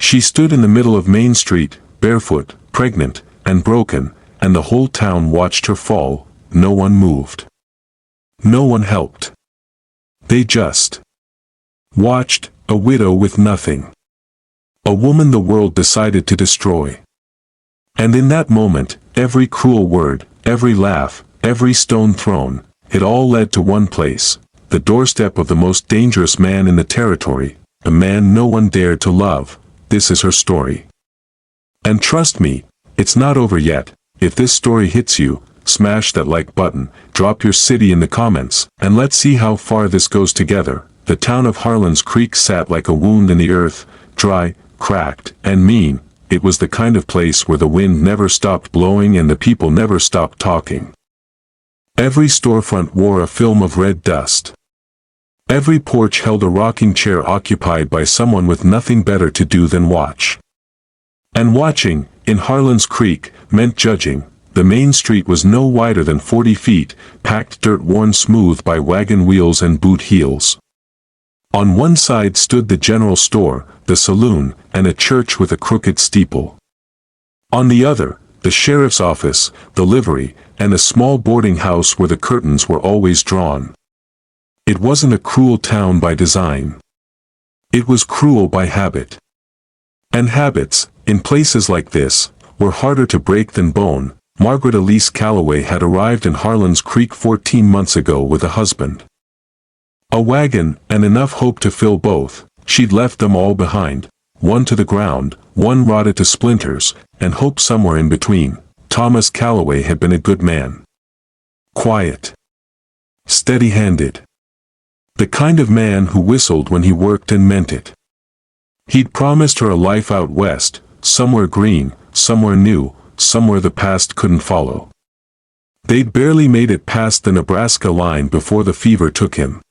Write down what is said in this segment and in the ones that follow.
She stood in the middle of Main Street, barefoot, pregnant, and broken, and the whole town watched her fall. No one moved. No one helped. They just watched, a widow with nothing. A woman the world decided to destroy. And in that moment, every cruel word, every laugh, every stone thrown, it all led to one place, the doorstep of the most dangerous man in the territory, a man no one dared to love. This is her story. And trust me, it's not over yet. If this story hits you, smash that like button, drop your city in the comments, and let's see how far this goes together. The town of Harlan's Creek sat like a wound in the earth, dry, cracked, and mean. It was the kind of place where the wind never stopped blowing and the people never stopped talking. Every storefront wore a film of red dust. Every porch held a rocking chair occupied by someone with nothing better to do than watch. And watching, in Harlan's Creek, meant judging. The main street was no wider than 40 feet, packed dirt worn smooth by wagon wheels and boot heels. On one side stood the general store, the saloon, and a church with a crooked steeple. On the other, the sheriff's office, the livery, and a small boarding house where the curtains were always drawn. It wasn't a cruel town by design. It was cruel by habit. And habits, in places like this, were harder to break than bone. Margaret Elise Calloway had arrived in Harlan's Creek 14 months ago with a husband, a wagon, and enough hope to fill both. She'd left them all behind, one to the ground, one rotted to splinters, and hope somewhere in between. Thomas Calloway had been a good man. Quiet. Steady-handed. The kind of man who whistled when he worked and meant it. He'd promised her a life out west, somewhere green, somewhere new, somewhere the past couldn't follow. They'd barely made it past the Nebraska line before the fever took him.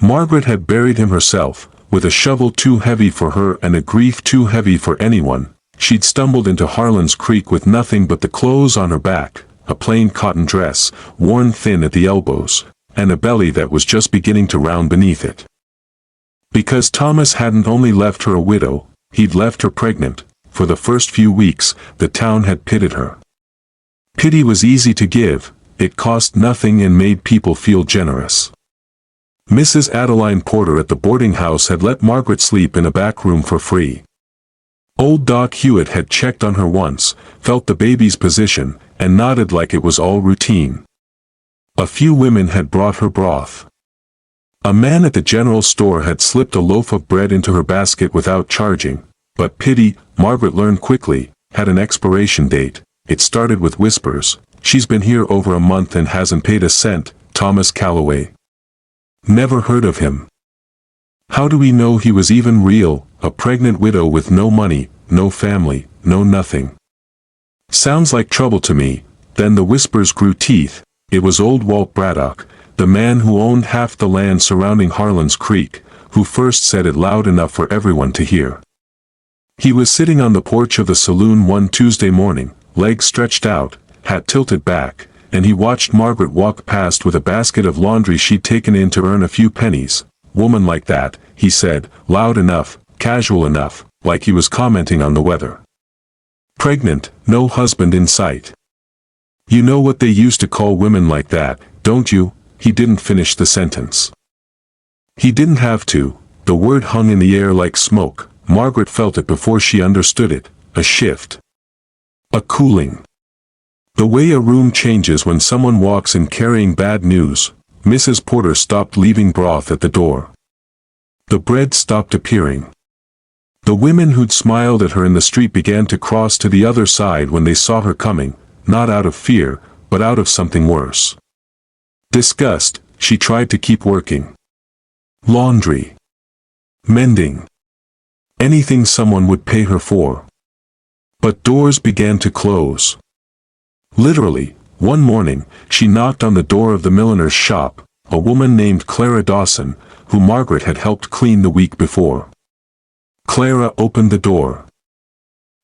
Margaret had buried him herself, with a shovel too heavy for her and a grief too heavy for anyone. She'd stumbled into Harlan's Creek with nothing but the clothes on her back, a plain cotton dress, worn thin at the elbows, and a belly that was just beginning to round beneath it. Because Thomas hadn't only left her a widow, he'd left her pregnant. For the first few weeks, the town had pitied her. Pity was easy to give, it cost nothing and made people feel generous. Mrs. Adeline Porter at the boarding house had let Margaret sleep in a back room for free. Old Doc Hewitt had checked on her once, felt the baby's position, and nodded like it was all routine. A few women had brought her broth. A man at the general store had slipped a loaf of bread into her basket without charging. But pity, Margaret learned quickly, had an expiration date. It started with whispers. She's been here over a month and hasn't paid a cent. Thomas Calloway. Never heard of him. How do we know he was even real? A pregnant widow with no money, no family, no nothing. Sounds like trouble to me. Then the whispers grew teeth. It was old Walt Braddock, the man who owned half the land surrounding Harlan's Creek, who first said it loud enough for everyone to hear. He was sitting on the porch of the saloon one Tuesday morning, legs stretched out, hat tilted back, and he watched Margaret walk past with a basket of laundry she'd taken in to earn a few pennies. Woman like that, he said, loud enough, casual enough, like he was commenting on the weather. Pregnant, no husband in sight. You know what they used to call women like that, don't you? He didn't finish the sentence. He didn't have to. The word hung in the air like smoke. Margaret felt it before she understood it. A shift. A cooling. The way a room changes when someone walks in carrying bad news. Mrs. Porter stopped leaving broth at the door. The bread stopped appearing. The women who'd smiled at her in the street began to cross to the other side when they saw her coming, not out of fear, but out of something worse. Disgust. She tried to keep working. Laundry. Mending. Anything someone would pay her for. But doors began to close. Literally, one morning, she knocked on the door of the milliner's shop, a woman named Clara Dawson, who Margaret had helped clean the week before. Clara opened the door,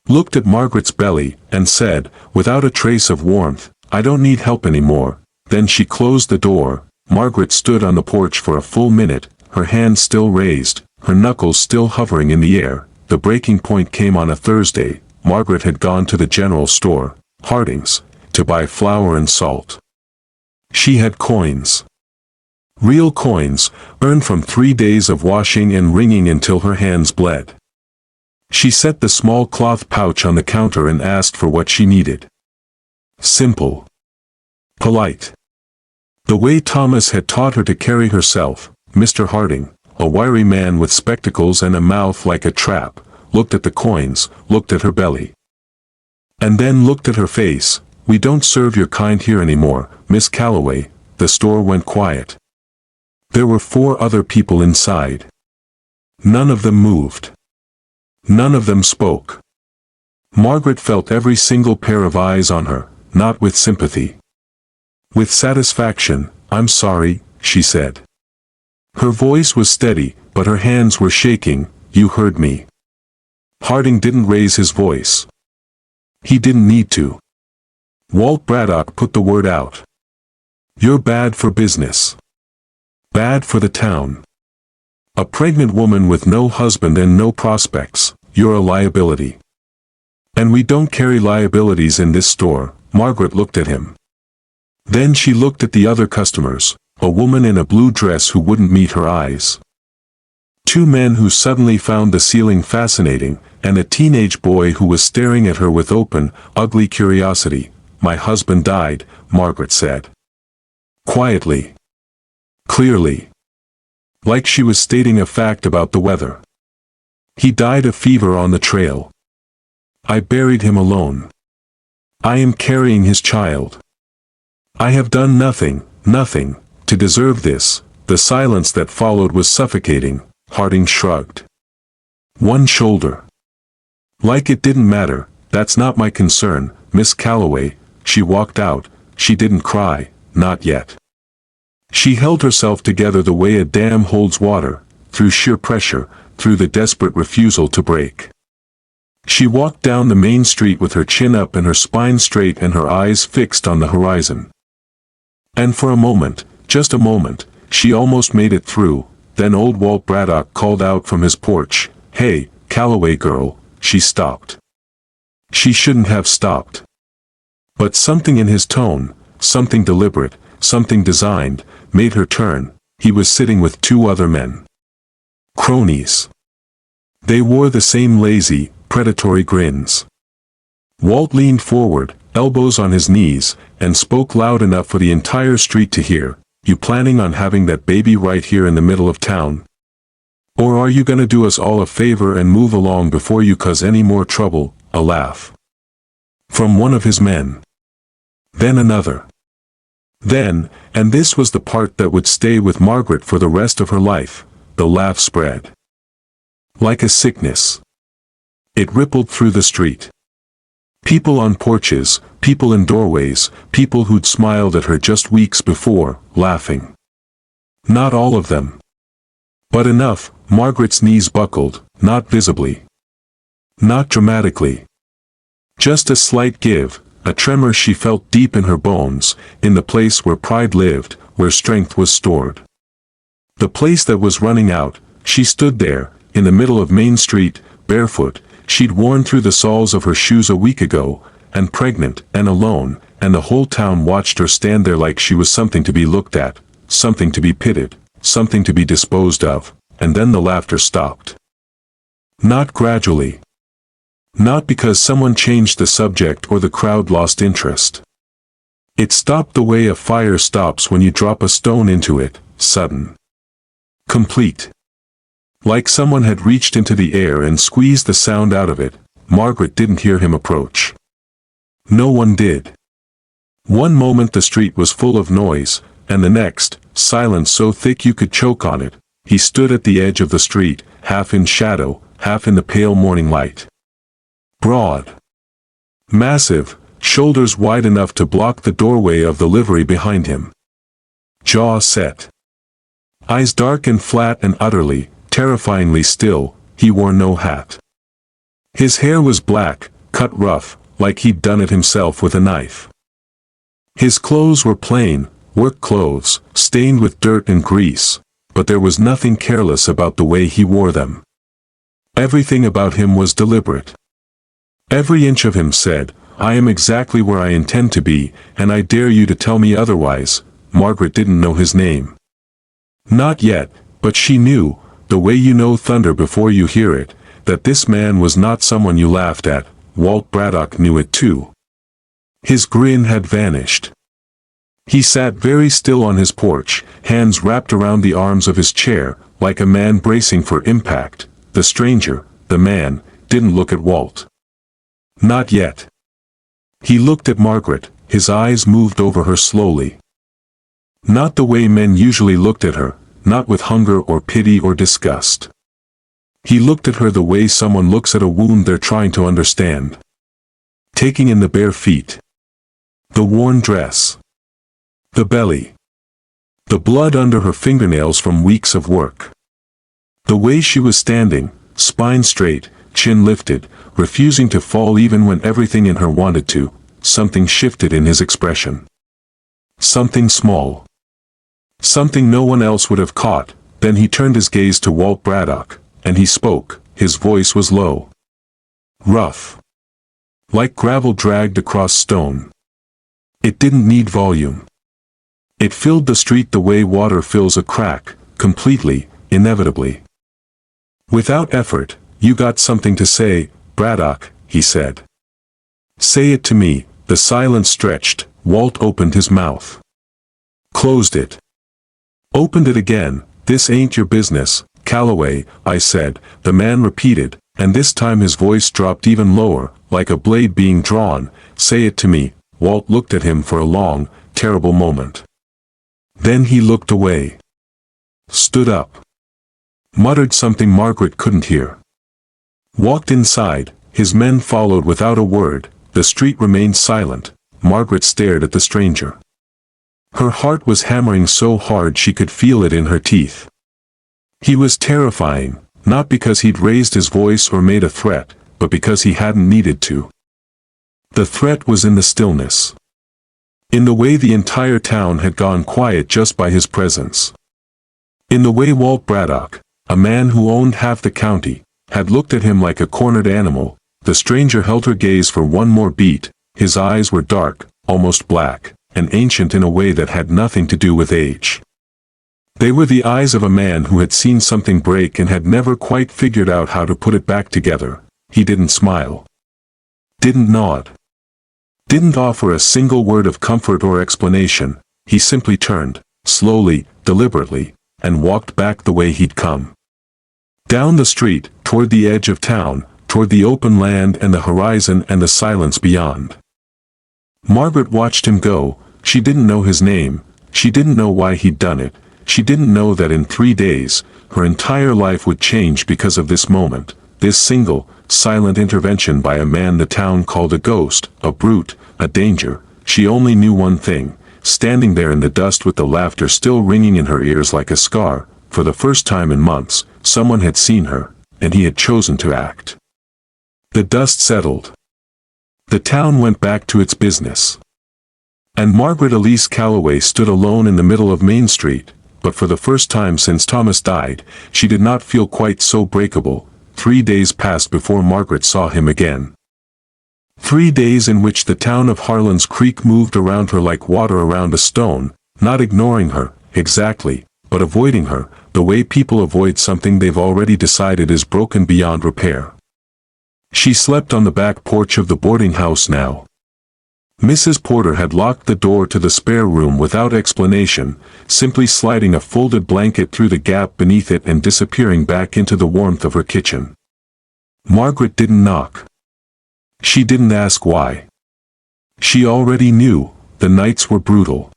looked at Margaret's belly, and said, without a trace of warmth, "I don't need help anymore." Then she closed the door. Margaret stood on the porch for a full minute, her hands still raised, her knuckles still hovering in the air. the breaking point came on a Thursday. Margaret had gone to the general store, Harding's, to buy flour and salt. She had coins. Real coins, earned from 3 days of washing and wringing until her hands bled. She set the small cloth pouch on the counter and asked for what she needed. Simple. Polite. The way Thomas had taught her to carry herself. Mr. Harding, a wiry man with spectacles and a mouth like a trap, looked at the coins, looked at her belly. And then looked at her face. "We don't serve your kind here anymore, Miss Calloway." The store went quiet. There were 4 other people inside. None of them moved. None of them spoke. Margaret felt every single pair of eyes on her, not with sympathy. With satisfaction. "I'm sorry," she said. Her voice was steady, but her hands were shaking. "You heard me." Harding didn't raise his voice. He didn't need to. Walt Braddock put the word out. "You're bad for business. Bad for the town. A pregnant woman with no husband and no prospects, you're a liability. And we don't carry liabilities in this store." Margaret looked at him. Then she looked at the other customers, a woman in a blue dress who wouldn't meet her eyes. 2 men who suddenly found the ceiling fascinating, and a teenage boy who was staring at her with open, ugly curiosity. "My husband died," Margaret said. Quietly. Clearly. Like she was stating a fact about the weather. "He died of fever on the trail. I buried him alone. I am carrying his child. I have done nothing, nothing, to deserve this." The silence that followed was suffocating. Harding shrugged one shoulder. "Like it didn't matter. That's not my concern, Miss Calloway." She walked out. She didn't cry, not yet. She held herself together the way a dam holds water, through sheer pressure, through the desperate refusal to break. She walked down the main street with her chin up and her spine straight and her eyes fixed on the horizon. And for a moment, just a moment, she almost made it through. Then old Walt Braddock called out from his porch, "Hey, Calloway girl." She stopped. She shouldn't have stopped. But something in his tone, something deliberate, something designed, made her turn. He was sitting with 2 other men. Cronies. They wore the same lazy, predatory grins. Walt leaned forward, elbows on his knees, and spoke loud enough for the entire street to hear. "You planning on having that baby right here in the middle of town? Or are you gonna do us all a favor and move along before you cause any more trouble?" A laugh. From one of his men. Then another. Then, and this was the part that would stay with Margaret for the rest of her life, the laugh spread. Like a sickness. It rippled through the street. People on porches, people in doorways, people who'd smiled at her just weeks before, laughing. Not all of them. But enough. Margaret's knees buckled, not visibly. Not dramatically. Just a slight give, a tremor she felt deep in her bones, in the place where pride lived, where strength was stored. The place that was running out. She stood there, in the middle of Main Street, barefoot. She'd worn through the soles of her shoes a week ago, and pregnant, and alone, and the whole town watched her stand there like she was something to be looked at, something to be pitied, something to be disposed of. And then the laughter stopped. Not gradually. Not because someone changed the subject or the crowd lost interest. It stopped the way a fire stops when you drop a stone into it, sudden. Complete. Like someone had reached into the air and squeezed the sound out of it. Margaret didn't hear him approach. No one did. One moment the street was full of noise, and the next, silence so thick you could choke on it. He stood at the edge of the street, half in shadow, half in the pale morning light. Broad. Massive, shoulders wide enough to block the doorway of the livery behind him. Jaw set. Eyes dark and flat and utterly, terrifyingly still. He wore no hat. His hair was black, cut rough, like he'd done it himself with a knife. His clothes were plain, work clothes, stained with dirt and grease. But there was nothing careless about the way he wore them. Everything about him was deliberate. Every inch of him said, "I am exactly where I intend to be, and I dare you to tell me otherwise." Margaret didn't know his name. Not yet, but she knew, the way you know thunder before you hear it, that this man was not someone you laughed at. Walt Braddock knew it too. His grin had vanished. He sat very still on his porch, hands wrapped around the arms of his chair, like a man bracing for impact. The stranger, the man, didn't look at Walt. Not yet. He looked at Margaret, his eyes moved over her slowly. Not the way men usually looked at her, not with hunger or pity or disgust. He looked at her the way someone looks at a wound they're trying to understand. Taking in the bare feet. The worn dress. The belly. The blood under her fingernails from weeks of work. The way she was standing, spine straight, chin lifted, refusing to fall even when everything in her wanted to. Something shifted in his expression. Something small. Something no one else would have caught. Then he turned his gaze to Walt Braddock, and he spoke. His voice was low. Rough. Like gravel dragged across stone. It didn't need volume. It filled the street the way water fills a crack, completely, inevitably. Without effort. "You got something to say, Braddock," he said. "Say it to me." The silence stretched. Walt opened his mouth. Closed it. Opened it again. "This ain't your business, Calloway," I said, the man repeated, and this time his voice dropped even lower, like a blade being drawn. "Say it to me." Walt looked at him for a long, terrible moment. Then he looked away. Stood up. Muttered something Margaret couldn't hear. Walked inside. His men followed without a word. The street remained silent. Margaret stared at the stranger. Her heart was hammering so hard she could feel it in her teeth. He was terrifying, not because he'd raised his voice or made a threat, but because he hadn't needed to. The threat was in the stillness. In the way the entire town had gone quiet just by his presence. In the way Walt Braddock, a man who owned half the county, had looked at him like a cornered animal. The stranger held her gaze for one more beat. His eyes were dark, almost black, and ancient in a way that had nothing to do with age. They were the eyes of a man who had seen something break and had never quite figured out how to put it back together. He didn't smile. Didn't nod. Didn't offer a single word of comfort or explanation. He simply turned, slowly, deliberately, and walked back the way he'd come. Down the street, toward the edge of town, toward the open land and the horizon and the silence beyond. Margaret watched him go. She didn't know his name. She didn't know why he'd done it. She didn't know that in 3 days, her entire life would change because of this moment, this single, silent intervention by a man the town called a ghost, a brute, a danger. She only knew one thing, standing there in the dust with the laughter still ringing in her ears like a scar. For the first time in months, someone had seen her, and he had chosen to act. The dust settled. The town went back to its business. And Margaret Elise Calloway stood alone in the middle of Main Street, but for the first time since Thomas died, she did not feel quite so breakable. 3 days passed before Margaret saw him again. 3 days in which the town of Harlan's Creek moved around her like water around a stone, not ignoring her, exactly, but avoiding her, the way people avoid something they've already decided is broken beyond repair. She slept on the back porch of the boarding house now. Mrs. Porter had locked the door to the spare room without explanation, simply sliding a folded blanket through the gap beneath it and disappearing back into the warmth of her kitchen. Margaret didn't knock. She didn't ask why. She already knew. The nights were brutal.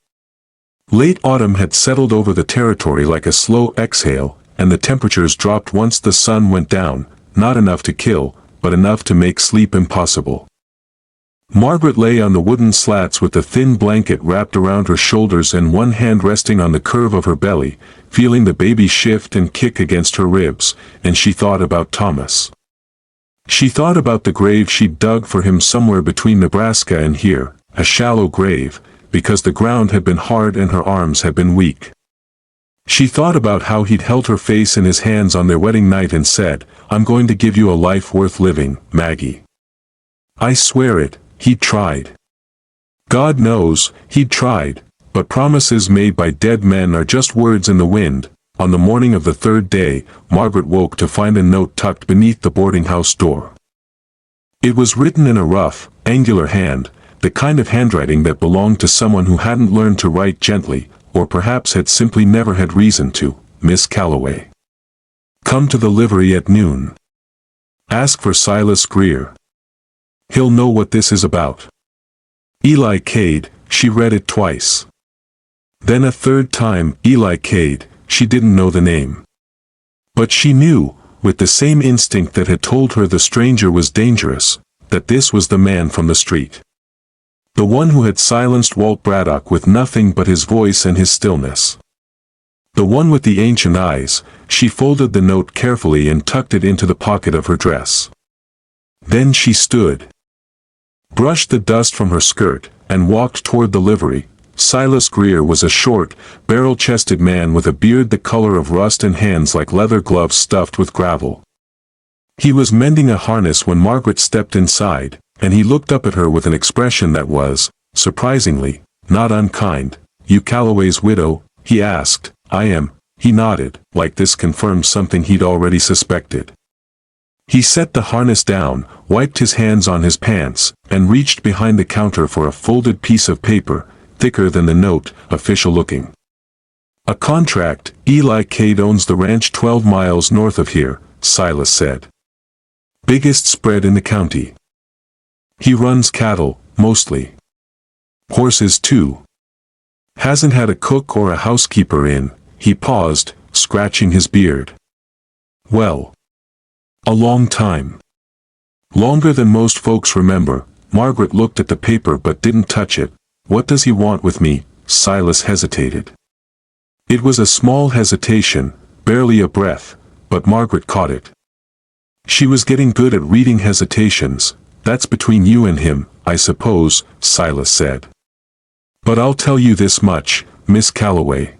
Late autumn had settled over the territory like a slow exhale, and the temperatures dropped once the sun went down, not enough to kill, but enough to make sleep impossible. Margaret lay on the wooden slats with the thin blanket wrapped around her shoulders and one hand resting on the curve of her belly, feeling the baby shift and kick against her ribs, and she thought about Thomas. She thought about the grave she'd dug for him somewhere between Nebraska and here, a shallow grave, because the ground had been hard and her arms had been weak. She thought about how he'd held her face in his hands on their wedding night and said, "I'm going to give you a life worth living, Maggie." I swear it, he'd tried. God knows, he'd tried, but promises made by dead men are just words in the wind. On the morning of the third day, Margaret woke to find a note tucked beneath the boarding house door. It was written in a rough, angular hand, the kind of handwriting that belonged to someone who hadn't learned to write gently, or perhaps had simply never had reason to. Miss Calloway. Come to the livery at noon. Ask for Silas Greer. He'll know what this is about. Eli Cade. She read it twice. Then a third time, Eli Cade. She didn't know the name. But she knew, with the same instinct that had told her the stranger was dangerous, that this was the man from the street. The one who had silenced Walt Braddock with nothing but his voice and his stillness. The one with the ancient eyes. She folded the note carefully and tucked it into the pocket of her dress. Then she stood, brushed the dust from her skirt, and walked toward the livery. Silas Greer was a short, barrel-chested man with a beard the color of rust and hands like leather gloves stuffed with gravel. He was mending a harness when Margaret stepped inside, and he looked up at her with an expression that was, surprisingly, not unkind. "You Calloway's widow?" he asked. "I am." He nodded, like this confirmed something he'd already suspected. He set the harness down, wiped his hands on his pants, and reached behind the counter for a folded piece of paper, thicker than the note, official-looking. "A contract. Eli Cade owns the ranch 12 miles north of here," Silas said. "Biggest spread in the county. He runs cattle, mostly. Horses too. Hasn't had a cook or a housekeeper in." He paused, scratching his beard. "Well, a long time. Longer than most folks remember." Margaret looked at the paper but didn't touch it. "What does he want with me?" Silas hesitated. It was a small hesitation, barely a breath, but Margaret caught it. She was getting good at reading hesitations. "That's between you and him, I suppose," Silas said. "But I'll tell you this much, Miss Calloway.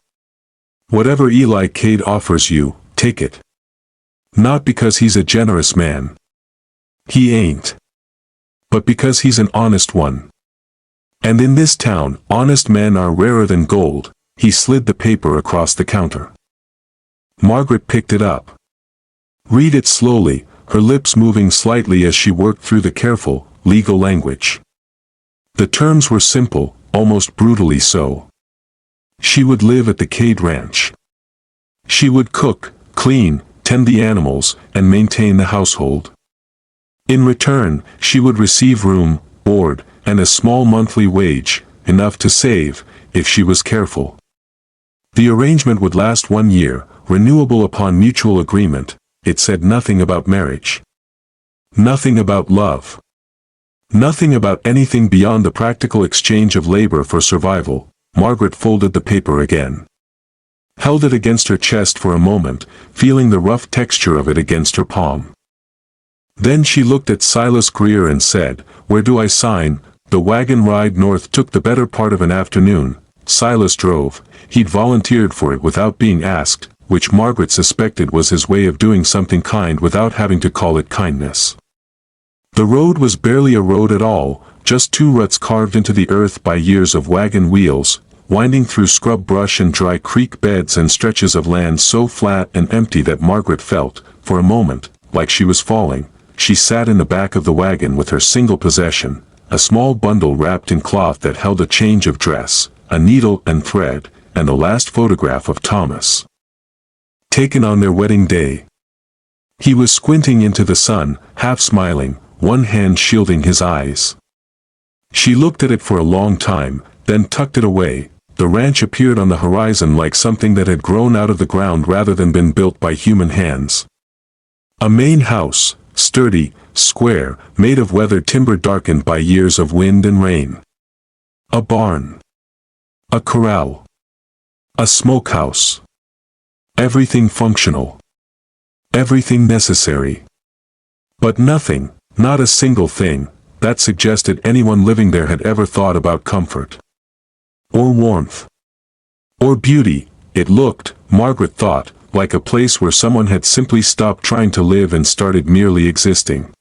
Whatever Eli Cade offers you, take it. Not because he's a generous man. He ain't. But because he's an honest one. And in this town, honest men are rarer than gold." He slid the paper across the counter. Margaret picked it up. Read it slowly, her lips moving slightly as she worked through the careful, legal language. The terms were simple, almost brutally so. She would live at the Cade Ranch. She would cook, clean, tend the animals, and maintain the household. In return, she would receive room, board, and a small monthly wage, enough to save, if she was careful. The arrangement would last 1 year, renewable upon mutual agreement. It said nothing about marriage. Nothing about love. Nothing about anything beyond the practical exchange of labor for survival. Margaret folded the paper again. Held it against her chest for a moment, feeling the rough texture of it against her palm. Then she looked at Silas Greer and said, "Where do I sign?" The wagon ride north took the better part of an afternoon. Silas drove. He'd volunteered for it without being asked, which Margaret suspected was his way of doing something kind without having to call it kindness. The road was barely a road at all, just 2 ruts carved into the earth by years of wagon wheels, winding through scrub brush and dry creek beds and stretches of land so flat and empty that Margaret felt, for a moment, like she was falling. She sat in the back of the wagon with her single possession, a small bundle wrapped in cloth that held a change of dress, a needle and thread, and the last photograph of Thomas. Taken on their wedding day. He was squinting into the sun, half smiling, one hand shielding his eyes. She looked at it for a long time, then tucked it away. The ranch appeared on the horizon like something that had grown out of the ground rather than been built by human hands. A main house, sturdy, square, made of weathered timber darkened by years of wind and rain. A barn. A corral. A smokehouse. Everything functional. Everything necessary. But nothing, not a single thing, that suggested anyone living there had ever thought about comfort. Or warmth. Or beauty, It looked, Margaret thought, like a place where someone had simply stopped trying to live and started merely existing.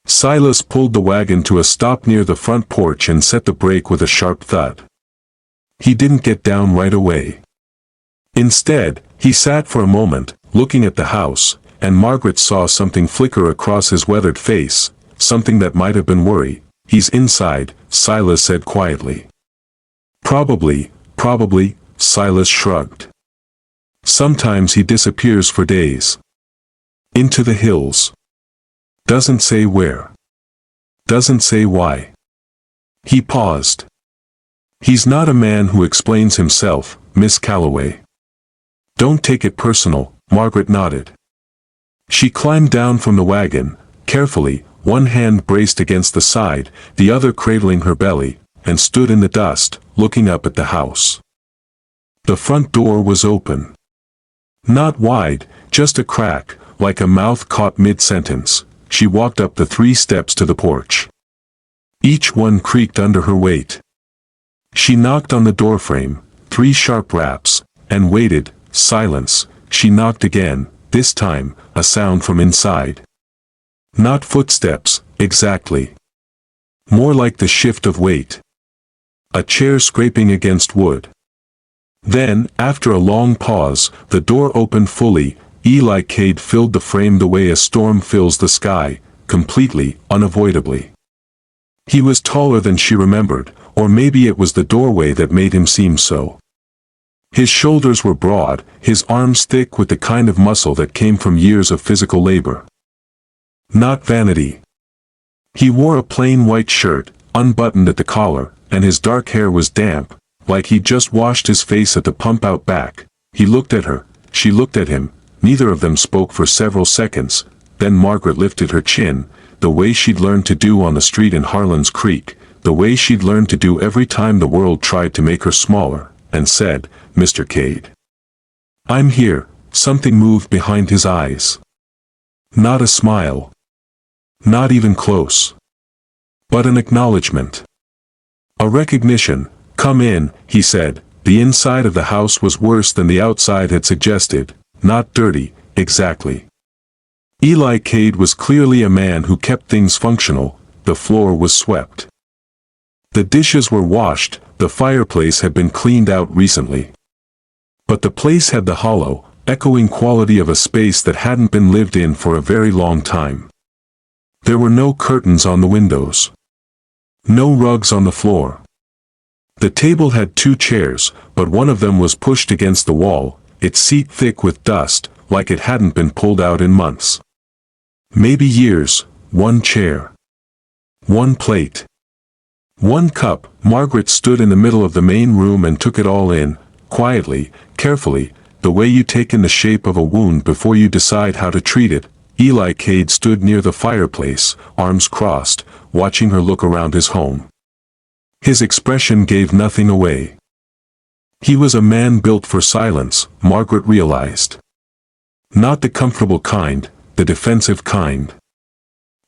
Silas pulled the wagon to a stop near the front porch and set the brake with a sharp thud. He didn't get down right away. Instead, he sat for a moment, looking at the house, and Margaret saw something flicker across his weathered face, something that might have been worry. "He's inside," Silas said quietly. Probably, Silas shrugged. "Sometimes he disappears for days. Into the hills. Doesn't say where. Doesn't say why." He paused. "He's not a man who explains himself, Miss Calloway." "Don't take it personal," Margaret nodded. She climbed down from the wagon, carefully, one hand braced against the side, the other cradling her belly, and stood in the dust, looking up at the house. The front door was open. Not wide, just a crack, like a mouth caught mid-sentence. She walked up the 3 steps to the porch. Each one creaked under her weight. She knocked on the doorframe, 3 sharp raps, and waited. Silence. She knocked again, this time, a sound from inside. Not footsteps, exactly. More like the shift of weight. A chair scraping against wood. Then, after a long pause, the door opened fully. Eli Cade filled the frame the way a storm fills the sky, completely, unavoidably. He was taller than she remembered, or maybe it was the doorway that made him seem so. His shoulders were broad, his arms thick with the kind of muscle that came from years of physical labor. Not vanity. He wore a plain white shirt, unbuttoned at the collar, and his dark hair was damp, like he'd just washed his face at the pump out back. He looked at her, she looked at him, neither of them spoke for several seconds. Then Margaret lifted her chin, the way she'd learned to do on the street in Harlan's Creek, the way she'd learned to do every time the world tried to make her smaller, and said, "Mr. Cade." "I'm here." Something moved behind his eyes. Not a smile. Not even close. But an acknowledgement. A recognition. "Come in," he said. The inside of the house was worse than the outside had suggested. Not dirty, exactly. Eli Cade was clearly a man who kept things functional. The floor was swept. The dishes were washed, the fireplace had been cleaned out recently. But the place had the hollow, echoing quality of a space that hadn't been lived in for a very long time. There were no curtains on the windows. No rugs on the floor. The table had 2 chairs, but one of them was pushed against the wall, its seat thick with dust, like it hadn't been pulled out in months. Maybe years. 1 chair. 1 plate. 1 cup. Margaret stood in the middle of the main room and took it all in, quietly, carefully, the way you take in the shape of a wound before you decide how to treat it. Eli Cade stood near the fireplace, arms crossed, watching her look around his home. His expression gave nothing away. He was a man built for silence, Margaret realized. Not the comfortable kind, the defensive kind.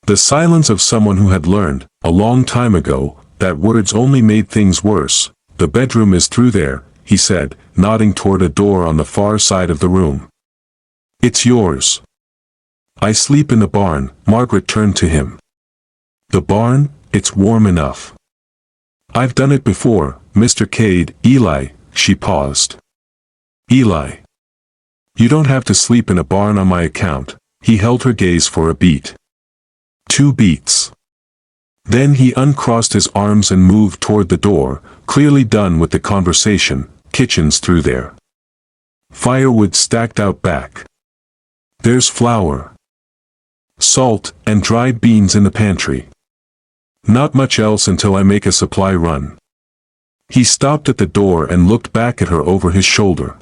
The silence of someone who had learned, a long time ago, that words only made things worse. "The bedroom is through there," he said, nodding toward a door on the far side of the room. "It's yours." "I sleep in the barn." Margaret turned to him. "The barn? It's warm enough." "I've done it before, Mr. Cade." "Eli," she paused. "Eli. You don't have to sleep in a barn on my account." He held her gaze for a beat. 2 beats. Then he uncrossed his arms and moved toward the door, clearly done with the conversation. "Kitchen's through there. Firewood stacked out back. There's flour, salt, and dried beans in the pantry. Not much else until I make a supply run." He stopped at the door and looked back at her over his shoulder.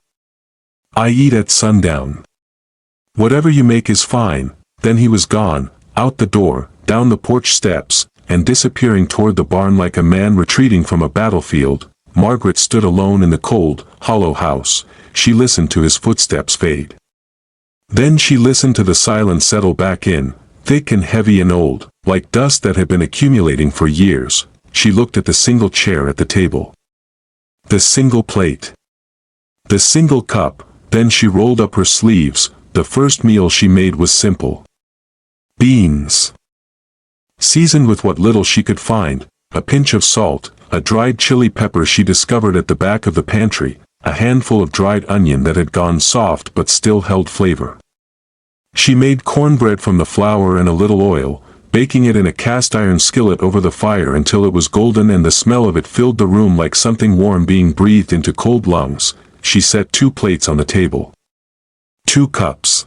"I eat at sundown. Whatever you make is fine." Then he was gone, out the door, down the porch steps, and disappearing toward the barn like a man retreating from a battlefield. Margaret stood alone in the cold, hollow house. She listened to his footsteps fade. Then she listened to the silence settle back in, thick and heavy and old, like dust that had been accumulating for years. She looked at the single chair at the table. The single plate. The single cup, then she rolled up her sleeves. The first meal she made was simple. Beans. Seasoned with what little she could find, a pinch of salt, a dried chili pepper she discovered at the back of the pantry, a handful of dried onion that had gone soft but still held flavor. She made cornbread from the flour and a little oil, baking it in a cast-iron skillet over the fire until it was golden and the smell of it filled the room like something warm being breathed into cold lungs. She set 2 plates on the table. 2 cups.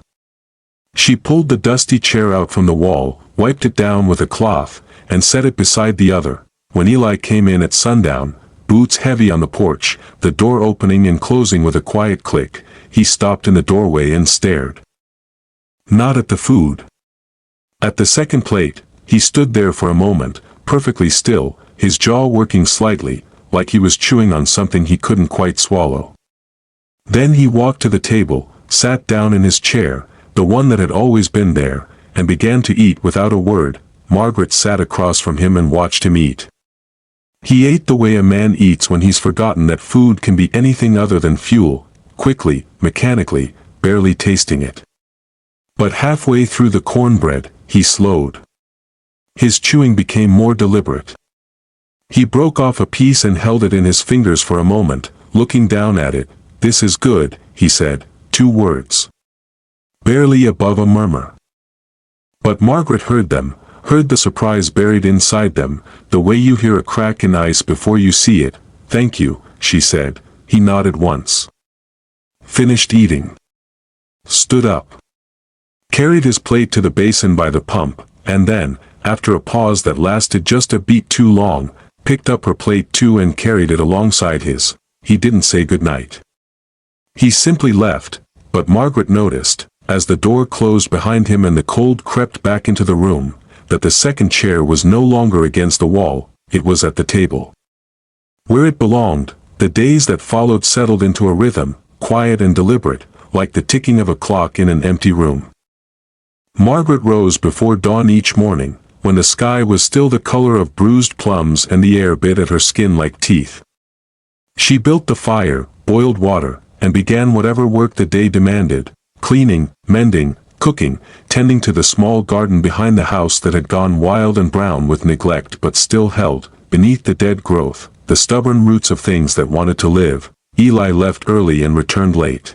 She pulled the dusty chair out from the wall, wiped it down with a cloth, and set it beside the other. When Eli came in at sundown, boots heavy on the porch, the door opening and closing with a quiet click, he stopped in the doorway and stared. Not at the food. At the second plate, he stood there for a moment, perfectly still, his jaw working slightly, like he was chewing on something he couldn't quite swallow. Then he walked to the table, sat down in his chair, the one that had always been there, and began to eat without a word. Margaret sat across from him and watched him eat. He ate the way a man eats when he's forgotten that food can be anything other than fuel, quickly, mechanically, barely tasting it. But halfway through the cornbread, he slowed. His chewing became more deliberate. He broke off a piece and held it in his fingers for a moment, looking down at it. "This is good," he said, 2 words. Barely above a murmur. But Margaret heard them, heard the surprise buried inside them, the way you hear a crack in ice before you see it. "Thank you," she said. He nodded once. Finished eating. Stood up. Carried his plate to the basin by the pump, and then, after a pause that lasted just a beat too long, picked up her plate too and carried it alongside his. He didn't say goodnight. He simply left, but Margaret noticed, as the door closed behind him and the cold crept back into the room, that the second chair was no longer against the wall, it was at the table. Where it belonged, the days that followed settled into a rhythm, quiet and deliberate, like the ticking of a clock in an empty room. Margaret rose before dawn each morning, when the sky was still the color of bruised plums and the air bit at her skin like teeth. She built the fire, boiled water, and began whatever work the day demanded, cleaning, mending, cooking, tending to the small garden behind the house that had gone wild and brown with neglect but still held, beneath the dead growth, the stubborn roots of things that wanted to live. Eli left early and returned late.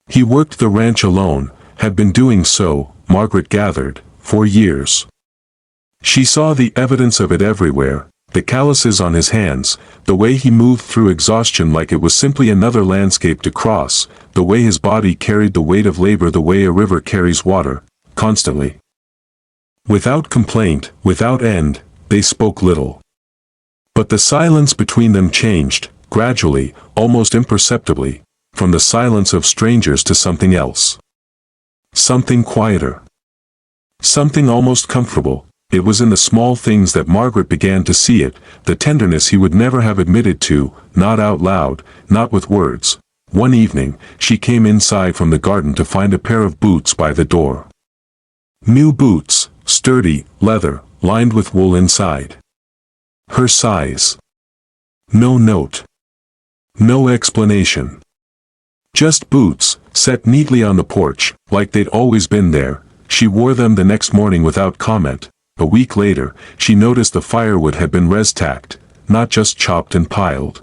He worked the ranch alone, had been doing so, Margaret gathered, for years. She saw the evidence of it everywhere, the calluses on his hands, the way he moved through exhaustion like it was simply another landscape to cross, the way his body carried the weight of labor the way a river carries water, constantly. Without complaint, without end, they spoke little. But the silence between them changed, gradually, almost imperceptibly, from the silence of strangers to something else. Something quieter. Something almost comfortable. It was in the small things that Margaret began to see it, the tenderness he would never have admitted to, not out loud, not with words. One evening, she came inside from the garden to find a pair of boots by the door. New boots, sturdy, leather, lined with wool inside. Her size. No note. No explanation. Just boots, set neatly on the porch, like they'd always been there. She wore them the next morning without comment. A week later, she noticed the firewood had been res-tacked, not just chopped and piled,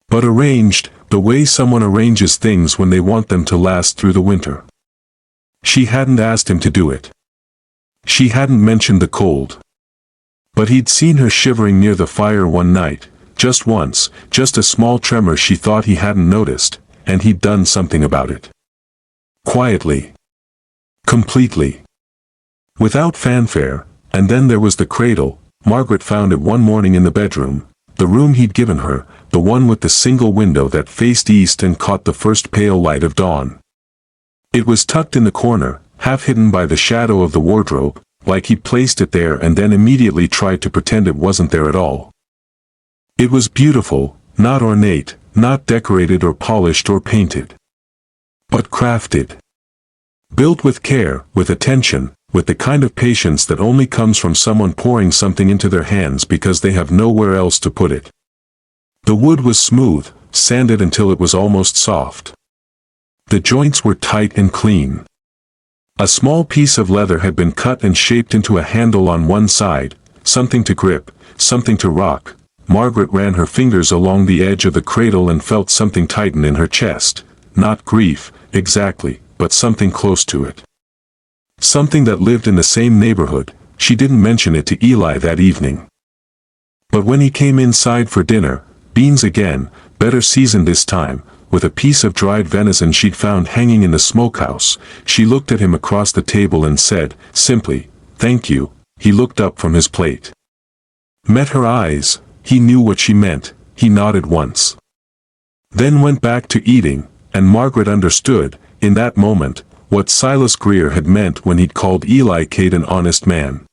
but arranged, the way someone arranges things when they want them to last through the winter. She hadn't asked him to do it. She hadn't mentioned the cold. But he'd seen her shivering near the fire one night, just once, just a small tremor she thought he hadn't noticed, and he'd done something about it. Quietly. Completely. Without fanfare. And then there was the cradle. Margaret found it one morning in the bedroom, the room he'd given her, the one with the single window that faced east and caught the first pale light of dawn. It was tucked in the corner, half hidden by the shadow of the wardrobe, like he'd placed it there and then immediately tried to pretend it wasn't there at all. It was beautiful, not ornate, not decorated or polished or painted, but crafted. Built with care, with attention, with the kind of patience that only comes from someone pouring something into their hands because they have nowhere else to put it. The wood was smooth, sanded until it was almost soft. The joints were tight and clean. A small piece of leather had been cut and shaped into a handle on one side, something to grip, something to rock. Margaret ran her fingers along the edge of the cradle and felt something tighten in her chest. Not grief, exactly, but something close to it. Something that lived in the same neighborhood. She didn't mention it to Eli that evening. But when he came inside for dinner, beans again, better seasoned this time, with a piece of dried venison she'd found hanging in the smokehouse, she looked at him across the table and said, simply, "Thank you." He looked up from his plate. Met her eyes. He knew what she meant. He nodded once. Then went back to eating, and Margaret understood, in that moment, what Silas Greer had meant when he'd called Eli Cade an honest man.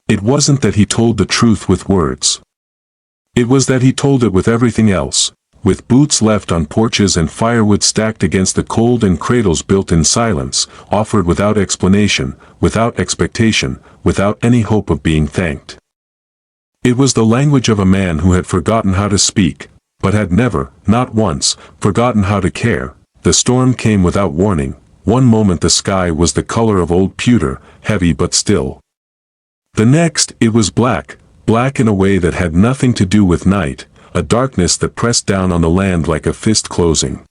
It wasn't that he told the truth with words. It was that he told it with everything else, with boots left on porches and firewood stacked against the cold and cradles built in silence, offered without explanation, without expectation, without any hope of being thanked. It was the language of a man who had forgotten how to speak, but had never, not once, forgotten how to care. The storm came without warning. One moment the sky was the color of old pewter, heavy but still. The next, it was black, black in a way that had nothing to do with night, a darkness that pressed down on the land like a fist closing.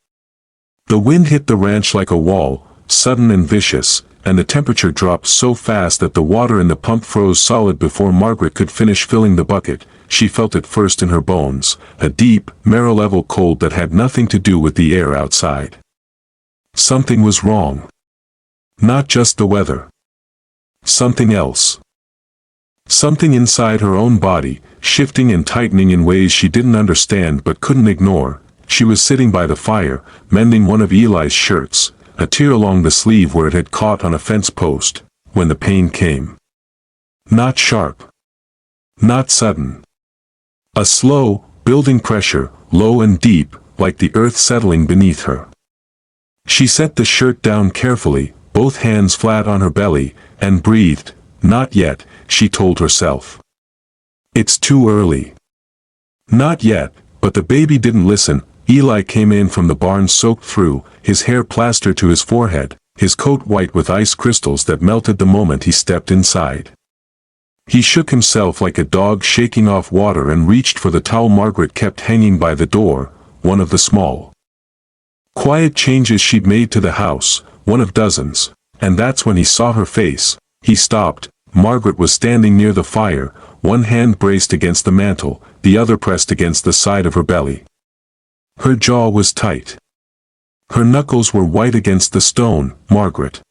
The wind hit the ranch like a wall, sudden and vicious, and the temperature dropped so fast that the water in the pump froze solid before Margaret could finish filling the bucket. She felt it first in her bones, a deep, marrow-level cold that had nothing to do with the air outside. Something was wrong. Not just the weather. Something else. Something inside her own body, shifting and tightening in ways she didn't understand but couldn't ignore. She was sitting by the fire, mending one of Eli's shirts, a tear along the sleeve where it had caught on a fence post, when the pain came. Not sharp. Not sudden. A slow, building pressure, low and deep, like the earth settling beneath her. She set the shirt down carefully, both hands flat on her belly, and breathed. Not yet, she told herself. It's too early. Not yet, but the baby didn't listen. Eli came in from the barn soaked through, his hair plastered to his forehead, his coat white with ice crystals that melted the moment he stepped inside. He shook himself like a dog shaking off water and reached for the towel Margaret kept hanging by the door, one of the small, quiet changes she'd made to the house, one of dozens, and that's when he saw her face. He stopped. Margaret was standing near the fire, one hand braced against the mantel, the other pressed against the side of her belly. Her jaw was tight. Her knuckles were white against the stone. Margaret.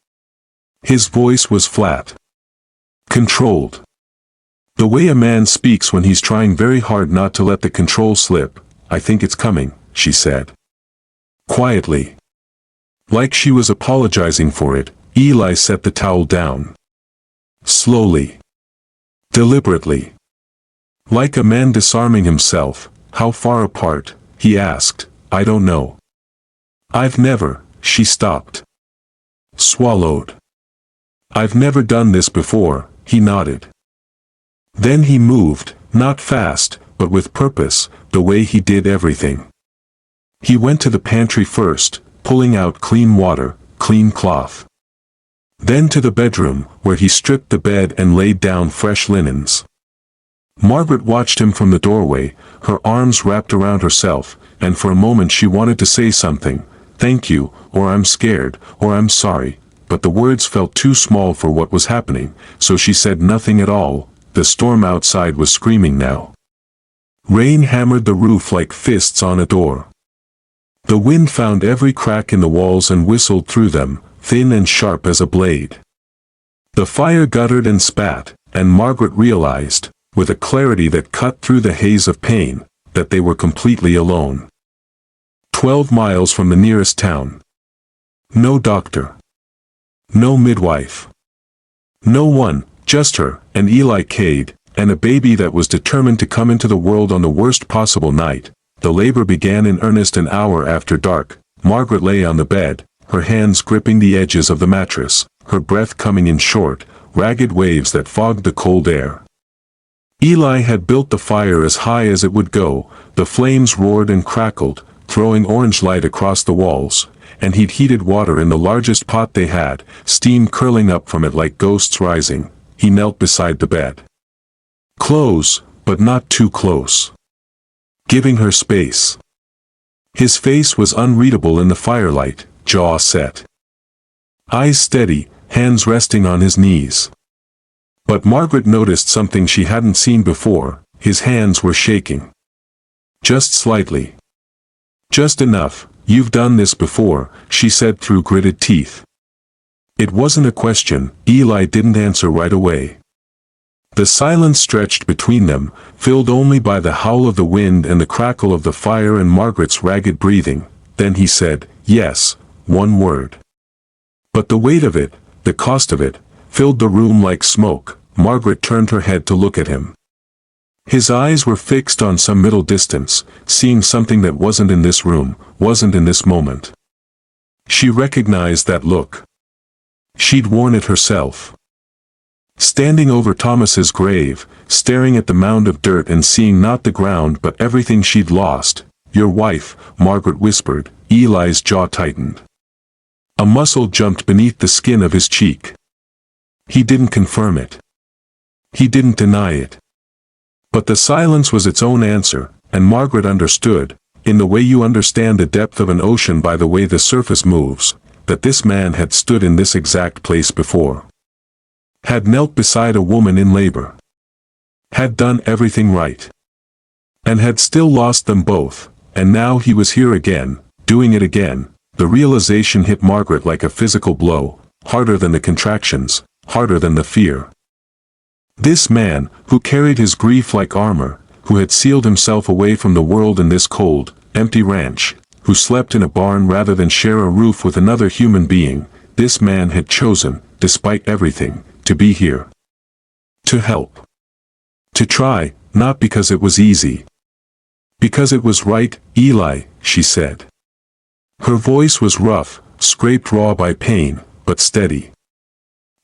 His voice was flat. Controlled. The way a man speaks when he's trying very hard not to let the control slip. "I think it's coming," she said. Quietly. Like she was apologizing for it, Eli set the towel down. Slowly. Deliberately. Like a man disarming himself. "How far apart?" he asked. "I don't know." "I've never," she stopped. Swallowed. "I've never done this before," he nodded. Then he moved, not fast, but with purpose, the way he did everything. He went to the pantry first, pulling out clean water, clean cloth. Then to the bedroom, where he stripped the bed and laid down fresh linens. Margaret watched him from the doorway, her arms wrapped around herself, and for a moment she wanted to say something, "Thank you," or "I'm scared," or "I'm sorry," but the words felt too small for what was happening, so she said nothing at all. The storm outside was screaming now. Rain hammered the roof like fists on a door. The wind found every crack in the walls and whistled through them, thin and sharp as a blade. The fire guttered and spat, and Margaret realized, with a clarity that cut through the haze of pain, that they were completely alone. 12 miles from the nearest town. No doctor. No midwife. No one, just her, and Eli Cade, and a baby that was determined to come into the world on the worst possible night. The labor began in earnest an hour after dark. Margaret lay on the bed, her hands gripping the edges of the mattress, her breath coming in short, ragged waves that fogged the cold air. Eli had built the fire as high as it would go, the flames roared and crackled, throwing orange light across the walls, and he'd heated water in the largest pot they had, steam curling up from it like ghosts rising. He knelt beside the bed. Close, but not too close. Giving her space. His face was unreadable in the firelight, jaw set. Eyes steady, hands resting on his knees. But Margaret noticed something she hadn't seen before. His hands were shaking. Just slightly. Just enough. You've done this before, she said through gritted teeth. It wasn't a question. Eli didn't answer right away. The silence stretched between them, filled only by the howl of the wind and the crackle of the fire and Margaret's ragged breathing. Then he said, yes, one word. But the weight of it, the cost of it, filled the room like smoke. Margaret turned her head to look at him. His eyes were fixed on some middle distance, seeing something that wasn't in this room, wasn't in this moment. She recognized that look. She'd worn it herself. Standing over Thomas's grave, staring at the mound of dirt and seeing not the ground but everything she'd lost. Your wife, Margaret whispered. Eli's jaw tightened. A muscle jumped beneath the skin of his cheek. He didn't confirm it. He didn't deny it. But the silence was its own answer, and Margaret understood, in the way you understand the depth of an ocean by the way the surface moves, that this man had stood in this exact place before. Had knelt beside a woman in labor. Had done everything right. And had still lost them both, and now he was here again, doing it again. The realization hit Margaret like a physical blow, harder than the contractions, harder than the fear. This man, who carried his grief like armor, who had sealed himself away from the world in this cold, empty ranch, who slept in a barn rather than share a roof with another human being, this man had chosen, despite everything, to be here. To help. To try, not because it was easy. Because it was right. Eli, she said. Her voice was rough, scraped raw by pain, but steady.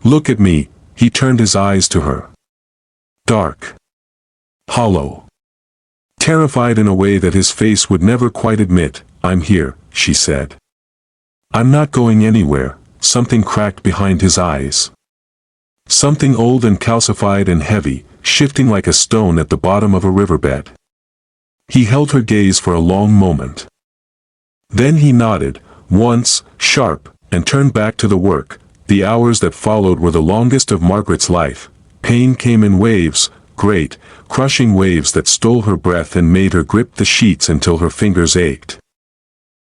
Look at me. He turned his eyes to her. Dark. Hollow. Terrified in a way that his face would never quite admit. I'm here, she said. I'm not going anywhere. Something cracked behind his eyes. Something old and calcified and heavy, shifting like a stone at the bottom of a riverbed. He held her gaze for a long moment. Then he nodded, once, sharp, and turned back to the work. The hours that followed were the longest of Margaret's life. Pain came in waves, great, crushing waves that stole her breath and made her grip the sheets until her fingers ached.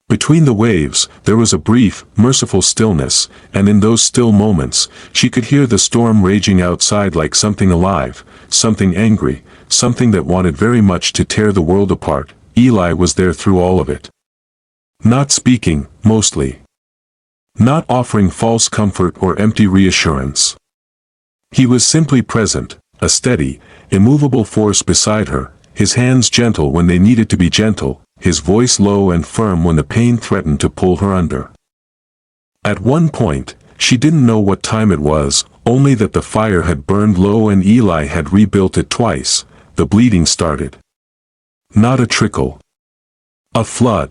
Between the waves, there was a brief, merciful stillness, and in those still moments, she could hear the storm raging outside like something alive, something angry, something that wanted very much to tear the world apart. Eli was there through all of it. Not speaking, mostly. Not offering false comfort or empty reassurance. He was simply present, a steady, immovable force beside her, his hands gentle when they needed to be gentle, his voice low and firm when the pain threatened to pull her under. At one point, she didn't know what time it was, only that the fire had burned low and Eli had rebuilt it twice. The bleeding started. Not a trickle. A flood.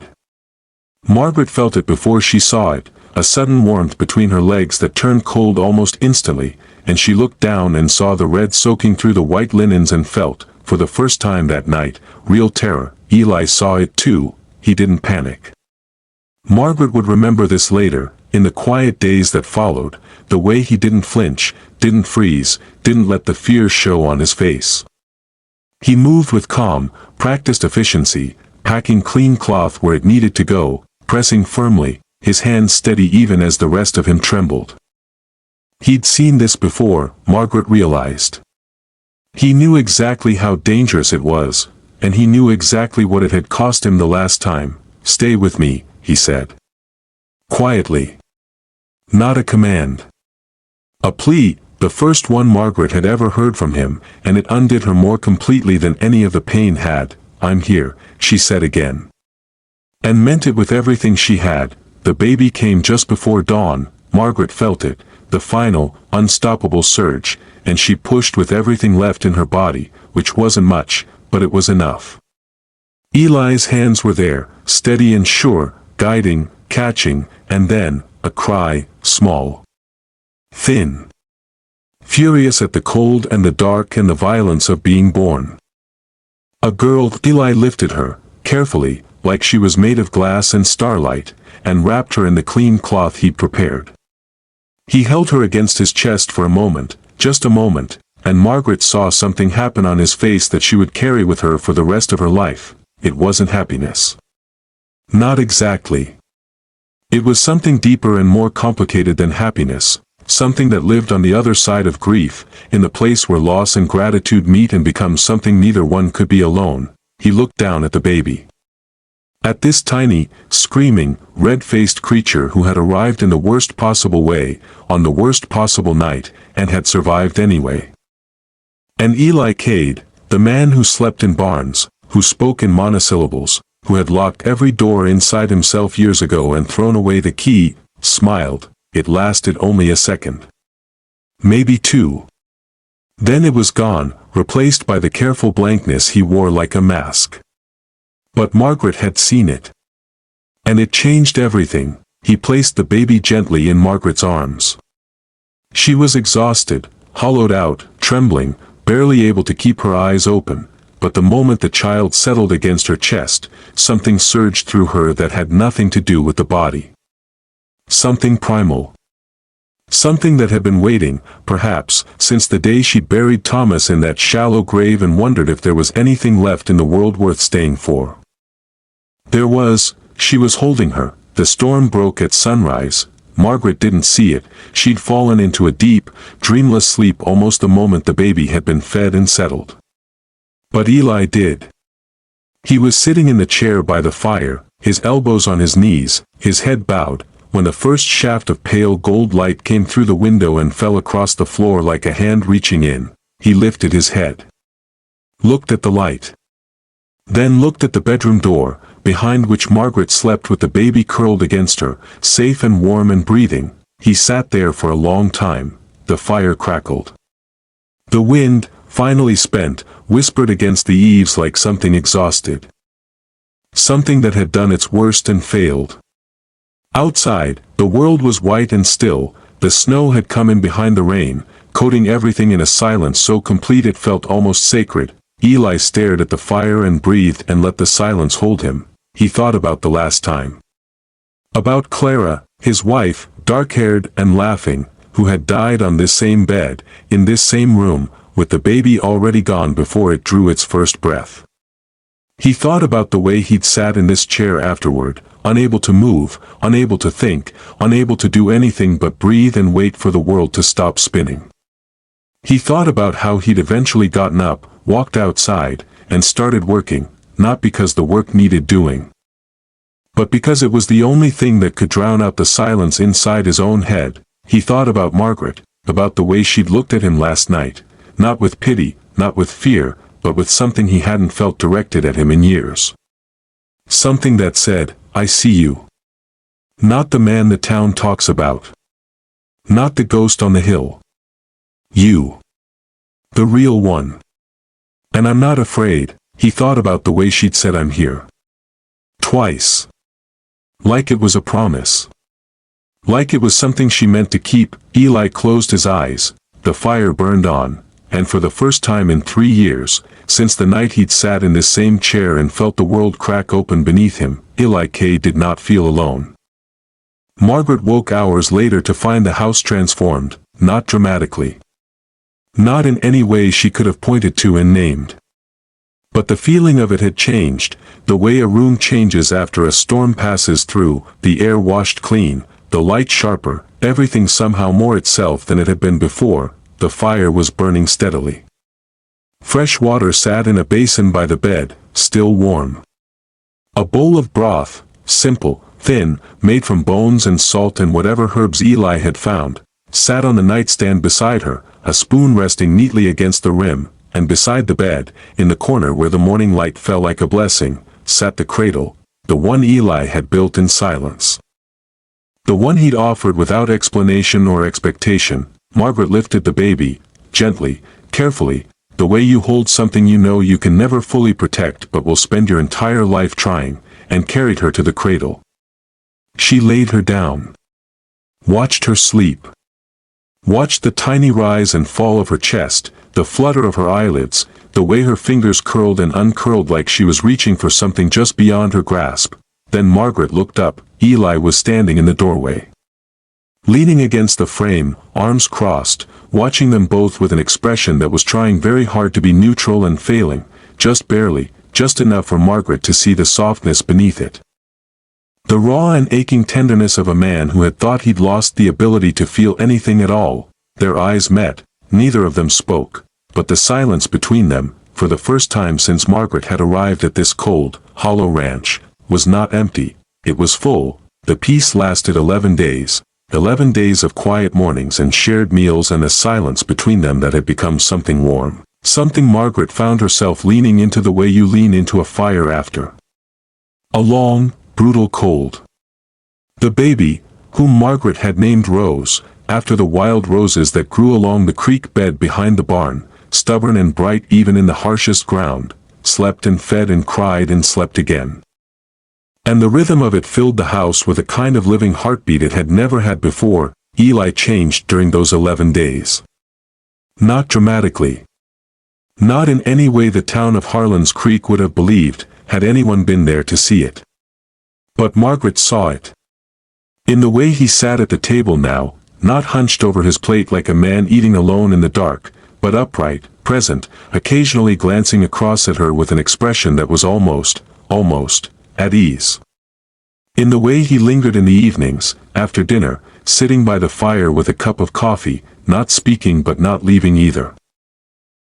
Margaret felt it before she saw it, a sudden warmth between her legs that turned cold almost instantly, and she looked down and saw the red soaking through the white linens and felt, for the first time that night, real terror. Eli saw it too. He didn't panic. Margaret would remember this later, in the quiet days that followed, the way he didn't flinch, didn't freeze, didn't let the fear show on his face. He moved with calm, practiced efficiency, packing clean cloth where it needed to go, pressing firmly, his hands steady even as the rest of him trembled. He'd seen this before, Margaret realized. He knew exactly how dangerous it was, and he knew exactly what it had cost him the last time. Stay with me, he said. Quietly. Not a command. A plea, the first one Margaret had ever heard from him, and it undid her more completely than any of the pain had. I'm here, she said again. And meant it with everything she had. The baby came just before dawn. Margaret felt it, the final, unstoppable surge, and she pushed with everything left in her body, which wasn't much, but it was enough. Eli's hands were there, steady and sure, guiding, catching, and then, a cry, small, thin, furious at the cold and the dark and the violence of being born. A girl. Eli lifted her, carefully, like she was made of glass and starlight, and wrapped her in the clean cloth he'd prepared. He held her against his chest for a moment, just a moment, and Margaret saw something happen on his face that she would carry with her for the rest of her life. It wasn't happiness. Not exactly. It was something deeper and more complicated than happiness, something that lived on the other side of grief, in the place where loss and gratitude meet and become something neither one could be alone. He looked down at the baby. At this tiny, screaming, red-faced creature who had arrived in the worst possible way, on the worst possible night, and had survived anyway. And Eli Cade, the man who slept in barns, who spoke in monosyllables, who had locked every door inside himself years ago and thrown away the key, smiled. It lasted only a second. Maybe two. Then it was gone, replaced by the careful blankness he wore like a mask. But Margaret had seen it. And it changed everything. He placed the baby gently in Margaret's arms. She was exhausted, hollowed out, trembling, barely able to keep her eyes open, but the moment the child settled against her chest, something surged through her that had nothing to do with the body. Something primal. Something that had been waiting, perhaps, since the day she buried Thomas in that shallow grave and wondered if there was anything left in the world worth staying for. There was. She was holding her. The storm broke at sunrise. Margaret didn't see it. She'd fallen into a deep, dreamless sleep almost the moment the baby had been fed and settled. But Eli did. He was sitting in the chair by the fire, his elbows on his knees, his head bowed, when the first shaft of pale gold light came through the window and fell across the floor like a hand reaching in. He lifted his head. Looked at the light. Then looked at the bedroom door, behind which Margaret slept with the baby curled against her, safe and warm and breathing. He sat there for a long time. The fire crackled. The wind, finally spent, whispered against the eaves like something exhausted. Something that had done its worst and failed. Outside, the world was white and still. The snow had come in behind the rain, coating everything in a silence so complete it felt almost sacred. Eli stared at the fire and breathed and let the silence hold him. He thought about the last time. About Clara, his wife, dark-haired and laughing, who had died on this same bed, in this same room, with the baby already gone before it drew its first breath. He thought about the way he'd sat in this chair afterward, unable to move, unable to think, unable to do anything but breathe and wait for the world to stop spinning. He thought about how he'd eventually gotten up, walked outside, and started working, not because the work needed doing, but because it was the only thing that could drown out the silence inside his own head. He thought about Margaret, about the way she'd looked at him last night, not with pity, not with fear, but with something he hadn't felt directed at him in years. Something that said, "I see you." Not the man the town talks about. Not the ghost on the hill. You. The real one. And I'm not afraid. He thought about the way she'd said "I'm here." Twice. Like it was a promise. Like it was something she meant to keep. Eli closed his eyes. The fire burned on, and for the first time in 3 years, since the night he'd sat in this same chair and felt the world crack open beneath him, Eli K. did not feel alone. Margaret woke hours later to find the house transformed, not dramatically. Not in any way she could have pointed to and named. But the feeling of it had changed, the way a room changes after a storm passes through, the air washed clean, the light sharper, everything somehow more itself than it had been before. The fire was burning steadily. Fresh water sat in a basin by the bed, still warm. A bowl of broth, simple, thin, made from bones and salt and whatever herbs Eli had found, sat on the nightstand beside her, a spoon resting neatly against the rim, and beside the bed, in the corner where the morning light fell like a blessing, sat the cradle, the one Eli had built in silence. The one he'd offered without explanation or expectation. Margaret lifted the baby, gently, carefully, the way you hold something you know you can never fully protect but will spend your entire life trying, and carried her to the cradle. She laid her down. Watched her sleep. Watched the tiny rise and fall of her chest, the flutter of her eyelids, the way her fingers curled and uncurled like she was reaching for something just beyond her grasp. Then Margaret looked up. Eli was standing in the doorway. Leaning against the frame, arms crossed, watching them both with an expression that was trying very hard to be neutral and failing, just barely, just enough for Margaret to see the softness beneath it. The raw and aching tenderness of a man who had thought he'd lost the ability to feel anything at all. Their eyes met, neither of them spoke, but the silence between them, for the first time since Margaret had arrived at this cold, hollow ranch, was not empty, it was full. The peace lasted 11 days. 11 days of quiet mornings and shared meals and a silence between them that had become something warm, something Margaret found herself leaning into the way you lean into a fire after a long, brutal cold. The baby, whom Margaret had named Rose, after the wild roses that grew along the creek bed behind the barn, stubborn and bright even in the harshest ground, slept and fed and cried and slept again. And the rhythm of it filled the house with a kind of living heartbeat it had never had before. Eli changed during those 11 days. Not dramatically. Not in any way the town of Harlan's Creek would have believed, had anyone been there to see it. But Margaret saw it. In the way he sat at the table now, not hunched over his plate like a man eating alone in the dark, but upright, present, occasionally glancing across at her with an expression that was almost, at ease. In the way he lingered in the evenings, after dinner, sitting by the fire with a cup of coffee, not speaking but not leaving either.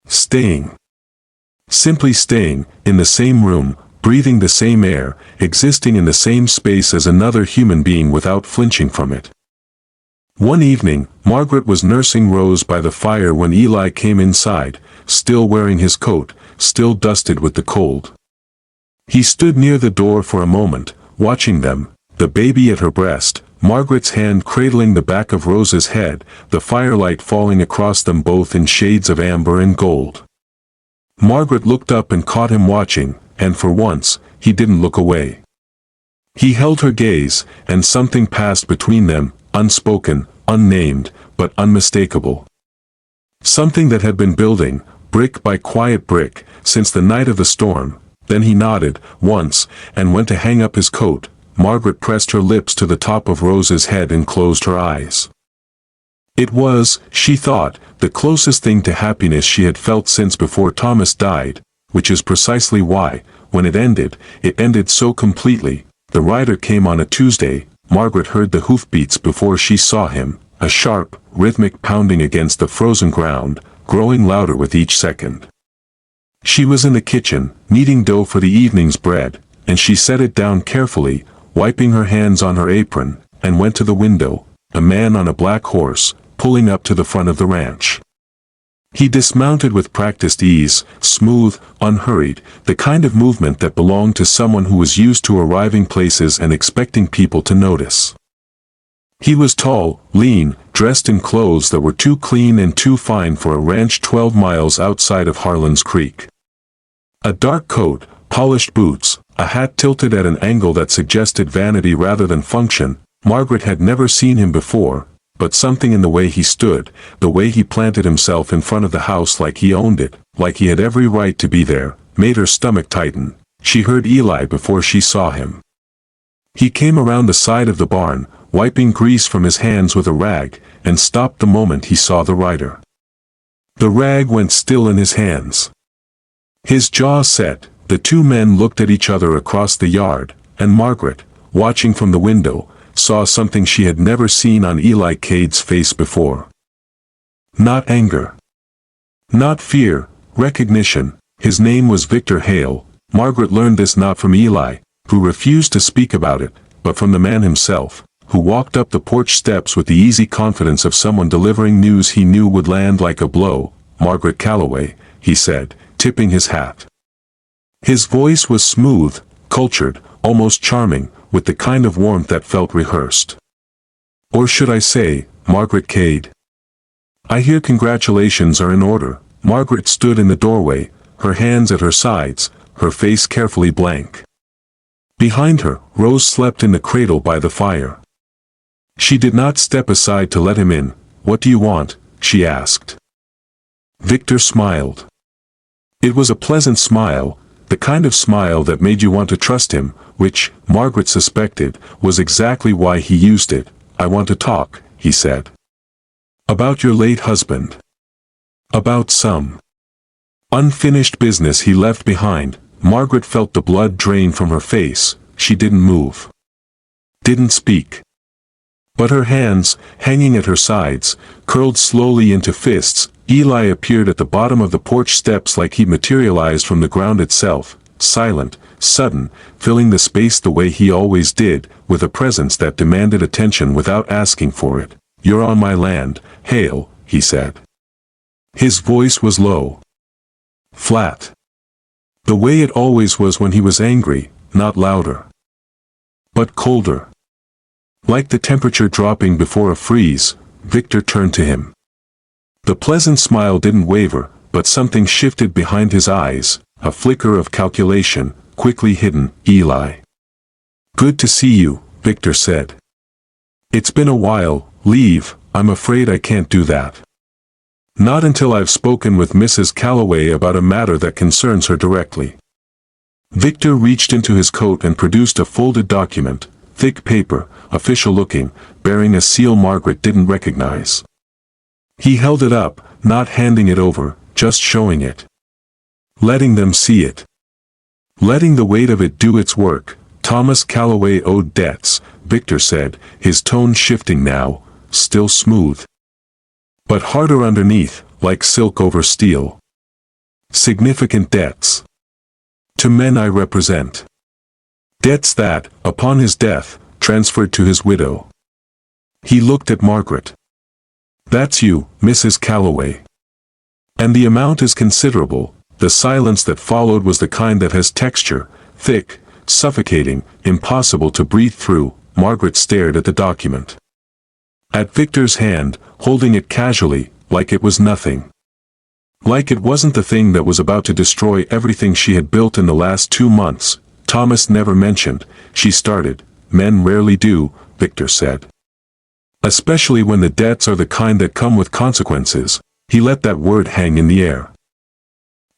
Staying. Simply staying, in the same room, breathing the same air, existing in the same space as another human being without flinching from it. One evening, Margaret was nursing Rose by the fire when Eli came inside, still wearing his coat, still dusted with the cold. He stood near the door for a moment, watching them, the baby at her breast, Margaret's hand cradling the back of Rose's head, the firelight falling across them both in shades of amber and gold. Margaret looked up and caught him watching, and for once, he didn't look away. He held her gaze, and something passed between them, unspoken, unnamed, but unmistakable. Something that had been building, brick by quiet brick, since the night of the storm. Then he nodded, once, and went to hang up his coat. Margaret pressed her lips to the top of Rose's head and closed her eyes. It was, she thought, the closest thing to happiness she had felt since before Thomas died, which is precisely why, when it ended so completely. The rider came on a Tuesday. Margaret heard the hoofbeats before she saw him, a sharp, rhythmic pounding against the frozen ground, growing louder with each second. She was in the kitchen, kneading dough for the evening's bread, and she set it down carefully, wiping her hands on her apron, and went to the window, a man on a black horse, pulling up to the front of the ranch. He dismounted with practiced ease, smooth, unhurried, the kind of movement that belonged to someone who was used to arriving places and expecting people to notice. He was tall, lean, dressed in clothes that were too clean and too fine for a ranch 12 miles outside of Harlan's Creek. A dark coat, polished boots, a hat tilted at an angle that suggested vanity rather than function. Margaret had never seen him before, but something in the way he stood, the way he planted himself in front of the house like he owned it, like he had every right to be there, made her stomach tighten. She heard Eli before she saw him. He came around the side of the barn, wiping grease from his hands with a rag, and stopped the moment he saw the rider. The rag went still in his hands. His jaw set. The two men looked at each other across the yard, and Margaret, watching from the window, saw something she had never seen on Eli Cade's face before. Not anger. Not fear, recognition. His name was Victor Hale. Margaret learned this not from Eli, who refused to speak about it, but from the man himself, who walked up the porch steps with the easy confidence of someone delivering news he knew would land like a blow. Margaret Calloway, he said, tipping his hat. His voice was smooth, cultured, almost charming, with the kind of warmth that felt rehearsed. Or should I say, Margaret Cade? I hear congratulations are in order. Margaret stood in the doorway, her hands at her sides, her face carefully blank. Behind her, Rose slept in the cradle by the fire. She did not step aside to let him in. What do you want? She asked. Victor smiled. It was a pleasant smile, the kind of smile that made you want to trust him, which, Margaret suspected, was exactly why he used it. I want to talk, he said. About your late husband. About some unfinished business he left behind. Margaret felt the blood drain from her face. She didn't move. Didn't speak. But her hands, hanging at her sides, curled slowly into fists. Eli appeared at the bottom of the porch steps like he materialized from the ground itself, silent, sudden, filling the space the way he always did, with a presence that demanded attention without asking for it. You're on my land, Hale, he said. His voice was low. Flat. The way it always was when he was angry, not louder. But colder. Like the temperature dropping before a freeze, Victor turned to him. The pleasant smile didn't waver, but something shifted behind his eyes, a flicker of calculation, quickly hidden. Eli. Good to see you, Victor said. It's been a while. Leave. I'm afraid I can't do that. Not until I've spoken with Mrs. Calloway about a matter that concerns her directly. Victor reached into his coat and produced a folded document, thick paper, official-looking, bearing a seal Margaret didn't recognize. He held it up, not handing it over, just showing it. Letting them see it. Letting the weight of it do its work. Thomas Calloway owed debts, Victor said, his tone shifting now, still smooth. But harder underneath, like silk over steel. Significant debts. To men I represent. Debts that, upon his death, transferred to his widow. He looked at Margaret. That's you, Mrs. Calloway. And the amount is considerable. The silence that followed was the kind that has texture, thick, suffocating, impossible to breathe through. Margaret stared at the document. At Victor's hand, holding it casually, like it was nothing. Like it wasn't the thing that was about to destroy everything she had built in the last 2 months. Thomas never mentioned, she started. Men rarely do, Victor said. Especially when the debts are the kind that come with consequences. He let that word hang in the air.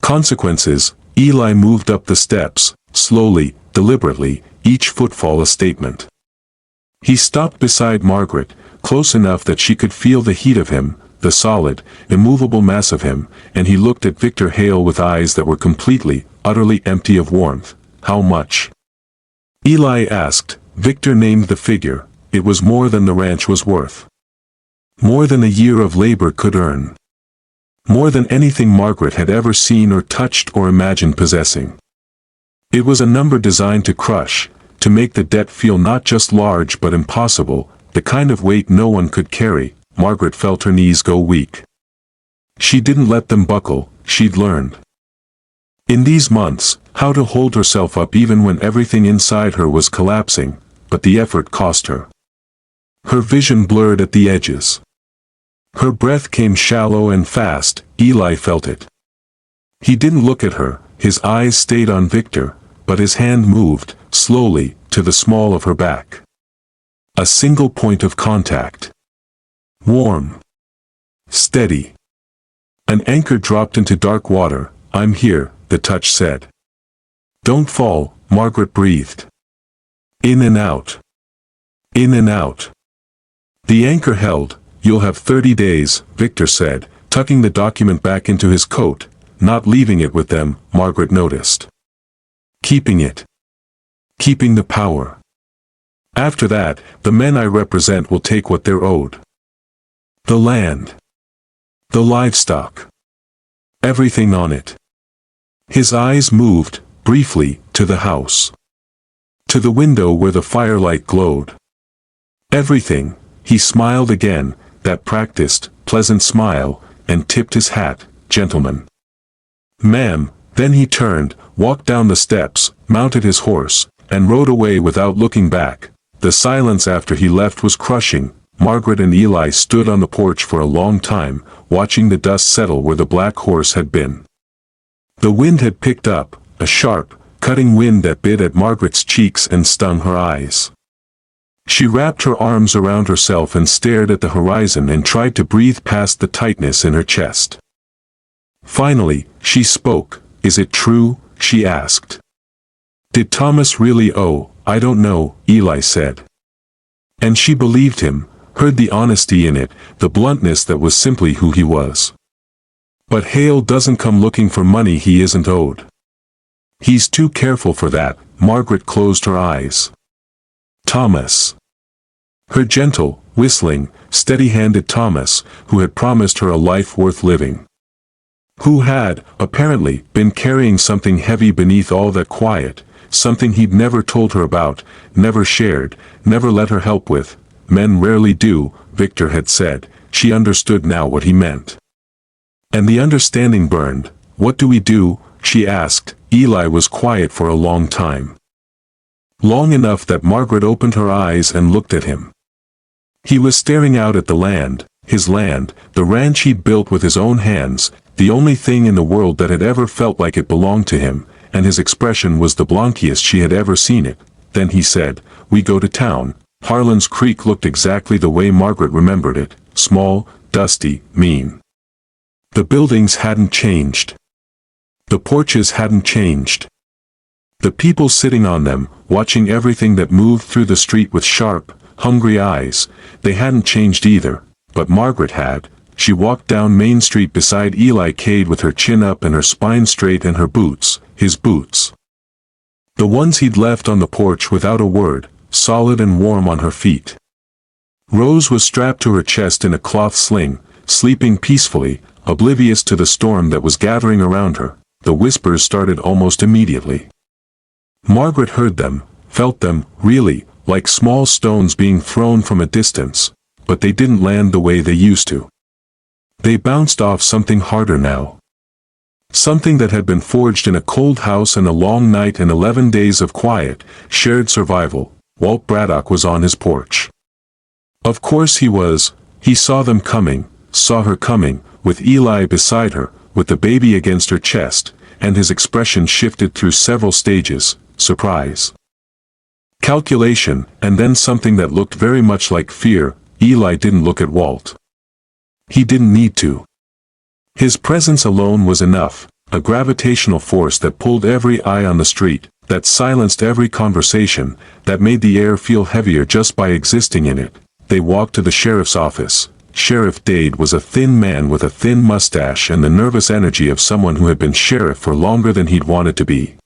Consequences. Eli moved up the steps, slowly, deliberately, each footfall a statement. He stopped beside Margaret, close enough that she could feel the heat of him, the solid, immovable mass of him, and he looked at Victor Hale with eyes that were completely, utterly empty of warmth. How much? Eli asked. Victor named the figure. It was more than the ranch was worth. More than a year of labor could earn. More than anything Margaret had ever seen or touched or imagined possessing. It was a number designed to crush, to make the debt feel not just large but impossible, the kind of weight no one could carry. Margaret felt her knees go weak. She didn't let them buckle, she'd learned. In these months, how to hold herself up even when everything inside her was collapsing, but the effort cost her. Her vision blurred at the edges. Her breath came shallow and fast. Eli felt it. He didn't look at her, his eyes stayed on Victor, but his hand moved, slowly, to the small of her back. A single point of contact. Warm. Steady. An anchor dropped into dark water. I'm here, the touch said. Don't fall, Margaret breathed. In and out. In and out. The anchor held. You'll have 30 days, Victor said, tucking the document back into his coat, not leaving it with them. Margaret noticed. Keeping it. Keeping the power. After that, the men I represent will take what they're owed. The land. The livestock. Everything on it. His eyes moved, briefly, to the house. To the window where the firelight glowed. Everything. He smiled again, that practiced, pleasant smile, and tipped his hat. Gentlemen. Ma'am. Then he turned, walked down the steps, mounted his horse, and rode away without looking back. The silence after he left was crushing. Margaret and Eli stood on the porch for a long time, watching the dust settle where the black horse had been. The wind had picked up, a sharp, cutting wind that bit at Margaret's cheeks and stung her eyes. She wrapped her arms around herself and stared at the horizon and tried to breathe past the tightness in her chest. Finally, she spoke. "Is it true?" she asked. "Did Thomas really owe?" "I don't know," Eli said. And she believed him, heard the honesty in it, the bluntness that was simply who he was. "But Hale doesn't come looking for money he isn't owed. He's too careful for that." Margaret closed her eyes. Thomas. Her gentle, whistling, steady-handed Thomas, who had promised her a life worth living. Who had, apparently, been carrying something heavy beneath all that quiet, something he'd never told her about, never shared, never let her help with. Men rarely do, Victor had said. She understood now what he meant. And the understanding burned. "What do we do?" she asked. Eli was quiet for a long time. Long enough that Margaret opened her eyes and looked at him. He was staring out at the land, his land, the ranch he'd built with his own hands, the only thing in the world that had ever felt like it belonged to him, and his expression was the blankiest she had ever seen it. Then he said, "We go to town." Harlan's Creek looked exactly the way Margaret remembered it, small, dusty, mean. The buildings hadn't changed. The porches hadn't changed. The people sitting on them, watching everything that moved through the street with sharp, hungry eyes, they hadn't changed either, but Margaret had. She walked down Main Street beside Eli Cade with her chin up and her spine straight and her boots, his boots. The ones he'd left on the porch without a word, solid and warm on her feet. Rose was strapped to her chest in a cloth sling, sleeping peacefully, oblivious to the storm that was gathering around her. The whispers started almost immediately. Margaret heard them, felt them, really, like small stones being thrown from a distance, but they didn't land the way they used to. They bounced off something harder now. Something that had been forged in a cold house and a long night and 11 days of quiet, shared survival. Walt Braddock was on his porch. Of course he was. He saw them coming, saw her coming, with Eli beside her, with the baby against her chest, and his expression shifted through several stages: surprise, calculation, and then something that looked very much like fear. Eli didn't look at Walt. He didn't need to. His presence alone was enough, a gravitational force that pulled every eye on the street, that silenced every conversation, that made the air feel heavier just by existing in it. They walked to the sheriff's office. Sheriff Dade was a thin man with a thin mustache and the nervous energy of someone who had been sheriff for longer than he'd wanted to be.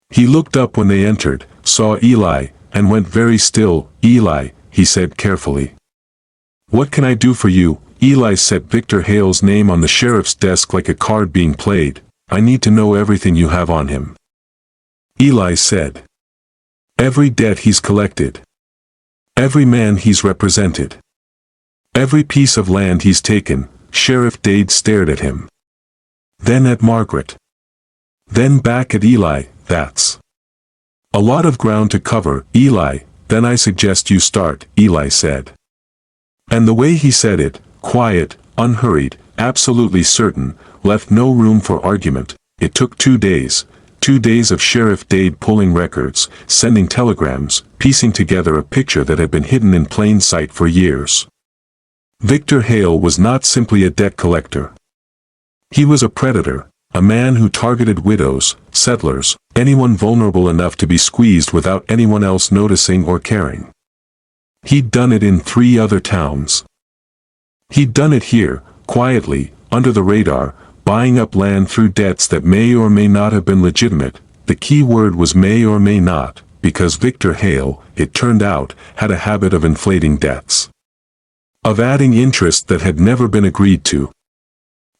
He looked up when they entered, saw Eli, and went very still. "Eli," he said carefully. "What can I do for you?" Eli set Victor Hale's name on the sheriff's desk like a card being played. "I need to know everything you have on him." Eli said. "Every debt he's collected. Every man he's represented. Every piece of land he's taken." Sheriff Dade stared at him. Then at Margaret. Then back at Eli. "That's a lot of ground to cover, Eli." "Then I suggest you start," Eli said. And the way he said it, quiet, unhurried, absolutely certain, left no room for argument. It took 2 days. 2 days of Sheriff Dade pulling records, sending telegrams, piecing together a picture that had been hidden in plain sight for years. Victor Hale was not simply a debt collector. He was a predator, a man who targeted widows, settlers, anyone vulnerable enough to be squeezed without anyone else noticing or caring. He'd done it in 3 other towns. He'd done it here, quietly, under the radar, buying up land through debts that may or may not have been legitimate. The key word was may or may not, because Victor Hale, it turned out, had a habit of inflating debts. Of adding interest that had never been agreed to.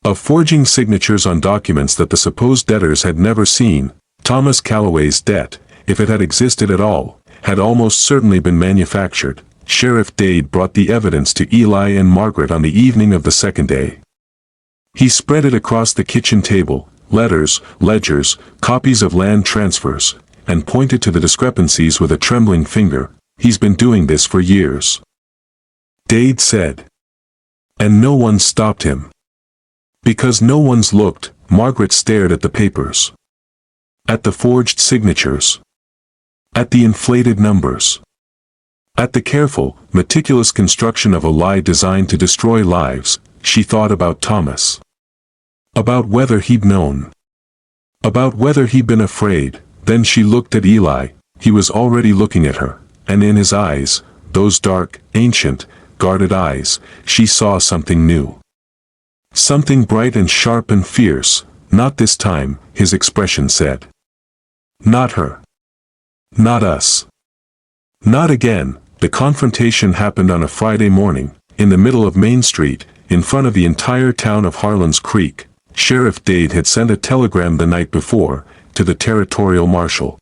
Of forging signatures on documents that the supposed debtors had never seen. Thomas Calloway's debt, if it had existed at all, had almost certainly been manufactured. Sheriff Dade brought the evidence to Eli and Margaret on the evening of the second day. He spread it across the kitchen table, letters, ledgers, copies of land transfers, and pointed to the discrepancies with a trembling finger. "He's been doing this for years. Dade said. And no one stopped him. Because no one's looked, Margaret stared at the papers. At the forged signatures. At the inflated numbers. At the careful, meticulous construction of a lie designed to destroy lives. She thought about Thomas. About whether he'd known. About whether he'd been afraid. Then she looked at Eli. He was already looking at her, and in his eyes, those dark, ancient, guarded eyes, she saw something new. Something bright and sharp and fierce. Not this time, his expression said. Not her. Not us. Not again. The confrontation happened on a Friday morning, in the middle of Main Street, in front of the entire town of Harlan's Creek. Sheriff Dade had sent a telegram the night before, to the territorial marshal.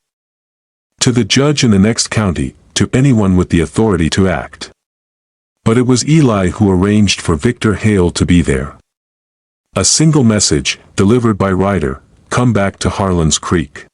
To the judge in the next county, to anyone with the authority to act. But it was Eli who arranged for Victor Hale to be there. A single message, delivered by rider, come back to Harlan's Creek.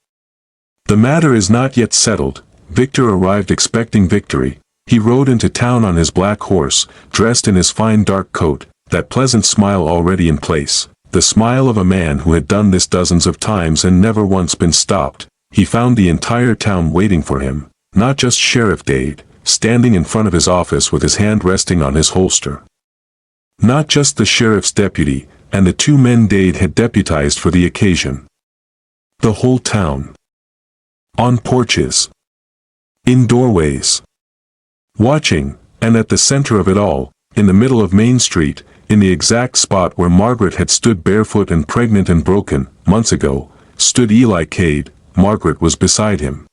The matter is not yet settled. Victor arrived expecting victory. He rode into town on his black horse, dressed in his fine dark coat, that pleasant smile already in place, the smile of a man who had done this dozens of times and never once been stopped. He found the entire town waiting for him, not just Sheriff Dade, standing in front of his office with his hand resting on his holster. Not just the sheriff's deputy, and the two men Dade had deputized for the occasion. The whole town. On porches. In doorways. Watching, and at the center of it all, in the middle of Main Street, in the exact spot where Margaret had stood barefoot and pregnant and broken, months ago, stood Eli Cade. Margaret was beside him.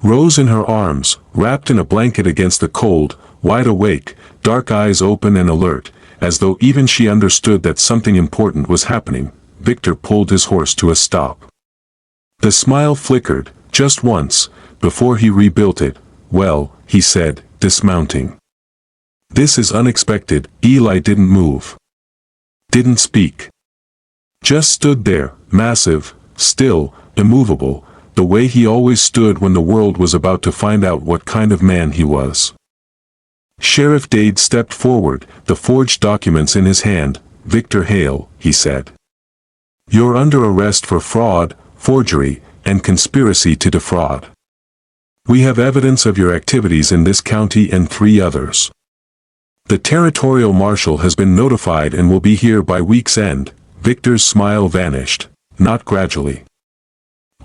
Rose in her arms, wrapped in a blanket against the cold, wide awake, dark eyes open and alert, as though even she understood that something important was happening. Victor pulled his horse to a stop. The smile flickered, just once, before he rebuilt it. Well, he said, dismounting. This is unexpected. Eli didn't move. Didn't speak. Just stood there, massive, still, immovable, the way he always stood when the world was about to find out what kind of man he was. Sheriff Dade stepped forward, the forged documents in his hand. Victor Hale, he said. You're under arrest for fraud, forgery, and conspiracy to defraud. We have evidence of your activities in this county and 3 others. The territorial marshal has been notified and will be here by week's end. Victor's smile vanished, not gradually.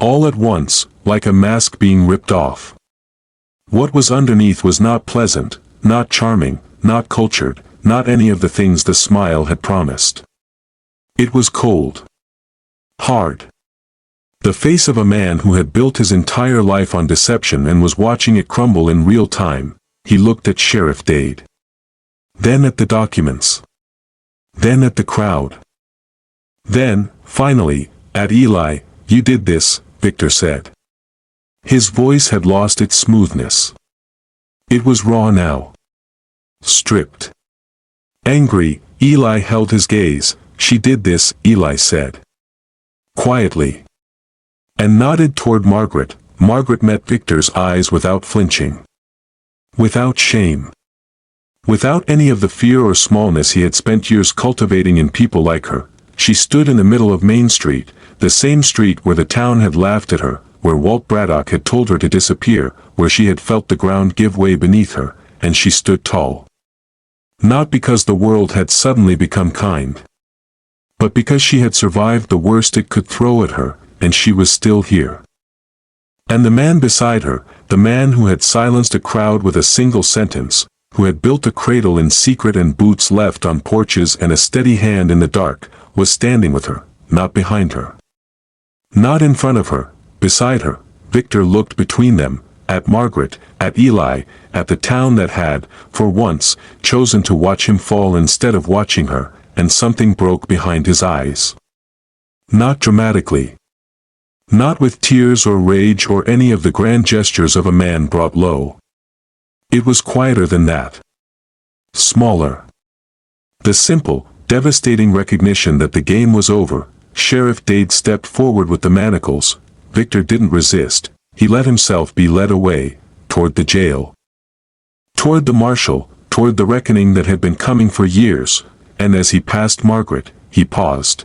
All at once, like a mask being ripped off. What was underneath was not pleasant, not charming, not cultured, not any of the things the smile had promised. It was cold. Hard. The face of a man who had built his entire life on deception and was watching it crumble in real time. He looked at Sheriff Dade. Then at the documents. Then at the crowd. Then, finally, at Eli. You did this, Victor said. His voice had lost its smoothness. It was raw now. Stripped. Angry, Eli held his gaze. She did this, Eli said. Quietly. And nodded toward Margaret. Margaret met Victor's eyes without flinching. Without shame. Without any of the fear or smallness he had spent years cultivating in people like her. She stood in the middle of Main Street, the same street where the town had laughed at her, where Walt Braddock had told her to disappear, where she had felt the ground give way beneath her, and she stood tall. Not because the world had suddenly become kind, but because she had survived the worst it could throw at her, and she was still here. And the man beside her, the man who had silenced a crowd with a single sentence, who had built a cradle in secret and boots left on porches and a steady hand in the dark, was standing with her, not behind her. Not in front of her, beside her. Victor looked between them, at Margaret, at Eli, at the town that had, for once, chosen to watch him fall instead of watching her, and something broke behind his eyes. Not dramatically. Not with tears or rage or any of the grand gestures of a man brought low. It was quieter than that. Smaller. The simple, devastating recognition that the game was over. Sheriff Dade stepped forward with the manacles. Victor didn't resist. He let himself be led away, toward the jail. Toward the marshal, toward the reckoning that had been coming for years, and as he passed Margaret, he paused.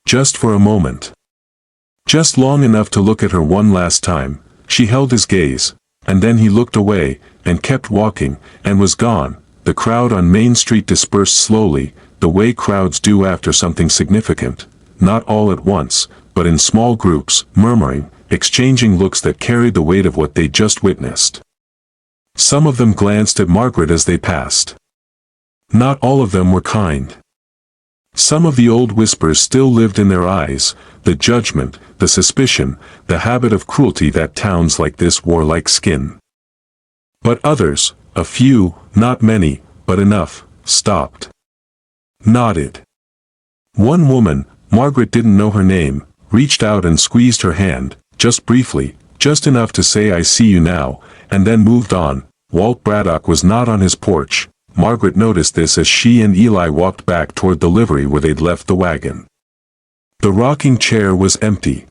Just for a moment. Just long enough to look at her one last time. She held his gaze, and then he looked away, and kept walking, and was gone. The crowd on Main Street dispersed slowly, the way crowds do after something significant, not all at once, but in small groups, murmuring, exchanging looks that carried the weight of what they'd just witnessed. Some of them glanced at Margaret as they passed. Not all of them were kind. Some of the old whispers still lived in their eyes, the judgment, the suspicion, the habit of cruelty that towns like this wore like skin. But others, a few, not many, but enough, stopped. Nodded. One woman, Margaret didn't know her name, reached out and squeezed her hand, just briefly, just enough to say "I see you now," and then moved on. Walt Braddock was not on his porch. Margaret noticed this as she and Eli walked back toward the livery where they'd left the wagon. The rocking chair was empty.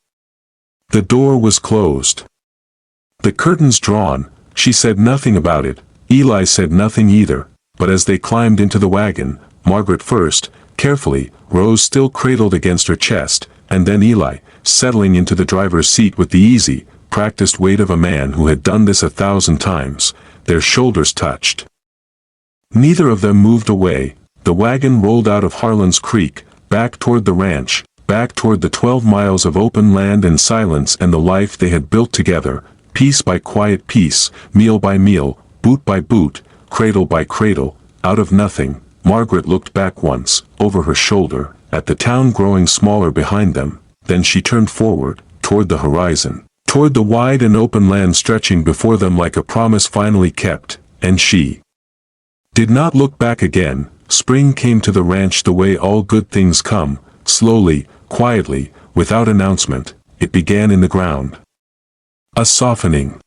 The door was closed. The curtains drawn. She said nothing about it. Eli said nothing either, but as they climbed into the wagon, Margaret first, carefully, Rose still cradled against her chest, and then Eli, settling into the driver's seat with the easy, practiced weight of a man who had done this 1,000 times. Their shoulders touched. Neither of them moved away. The wagon rolled out of Harlan's Creek, back toward the ranch, back toward the 12 miles of open land and silence and the life they had built together, piece by quiet piece, meal by meal, boot by boot, cradle by cradle, out of nothing. Margaret looked back once, over her shoulder, at the town growing smaller behind them, then she turned forward, toward the horizon, toward the wide and open land stretching before them like a promise finally kept, and she did not look back again. Spring came to the ranch the way all good things come, slowly, quietly, without announcement. It began in the ground. A softening.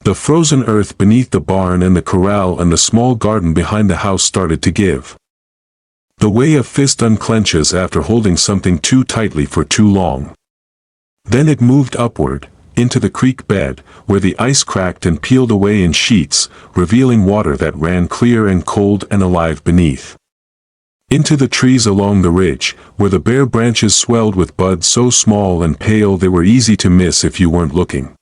The frozen earth beneath the barn and the corral and the small garden behind the house started to give. The way a fist unclenches after holding something too tightly for too long. Then it moved upward, into the creek bed, where the ice cracked and peeled away in sheets, revealing water that ran clear and cold and alive beneath. Into the trees along the ridge, where the bare branches swelled with buds so small and pale they were easy to miss if you weren't looking.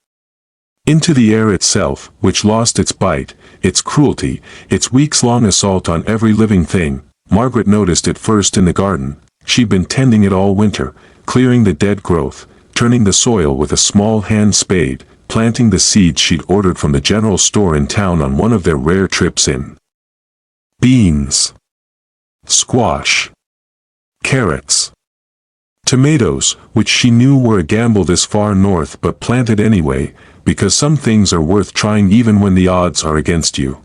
Into the air itself, which lost its bite, its cruelty, its weeks-long assault on every living thing. Margaret noticed it first in the garden. She'd been tending it all winter, clearing the dead growth, turning the soil with a small hand spade, planting the seeds she'd ordered from the general store in town on one of their rare trips in. Beans. Squash. Carrots. Tomatoes, which she knew were a gamble this far north but planted anyway, because some things are worth trying even when the odds are against you.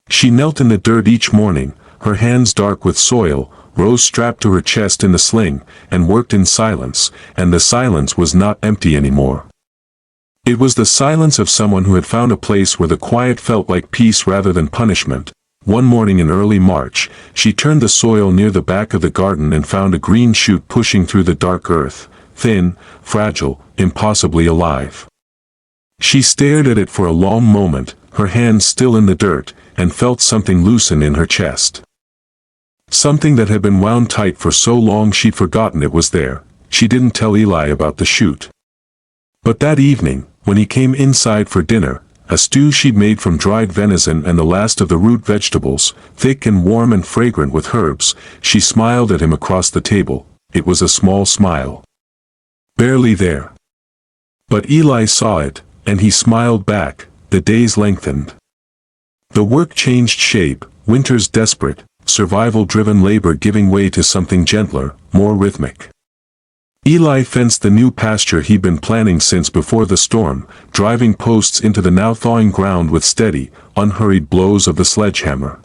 She knelt in the dirt each morning, her hands dark with soil, Rose strapped to her chest in the sling, and worked in silence, and the silence was not empty anymore. It was the silence of someone who had found a place where the quiet felt like peace rather than punishment. One morning in early March, she turned the soil near the back of the garden and found a green shoot pushing through the dark earth, thin, fragile, impossibly alive. She stared at it for a long moment, her hands still in the dirt, and felt something loosen in her chest. Something that had been wound tight for so long she'd forgotten it was there. She didn't tell Eli about the shoot. But that evening, when he came inside for dinner, a stew she'd made from dried venison and the last of the root vegetables, thick and warm and fragrant with herbs, she smiled at him across the table. It was a small smile. Barely there. But Eli saw it, and he smiled back. The days lengthened. The work changed shape, winters desperate, survival-driven labor giving way to something gentler, more rhythmic. Eli fenced the new pasture he'd been planning since before the storm, driving posts into the now thawing ground with steady, unhurried blows of the sledgehammer.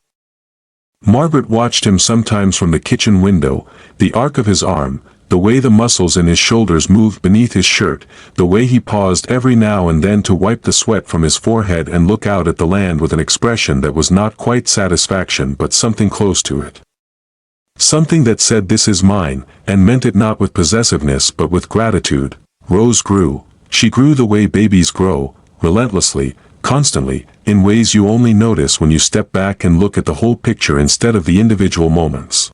Margaret watched him sometimes from the kitchen window, the arc of his arm, the way the muscles in his shoulders moved beneath his shirt, the way he paused every now and then to wipe the sweat from his forehead and look out at the land with an expression that was not quite satisfaction but something close to it. Something that said "this is mine," and meant it not with possessiveness but with gratitude. Rose grew. She grew the way babies grow, relentlessly, constantly, in ways you only notice when you step back and look at the whole picture instead of the individual moments.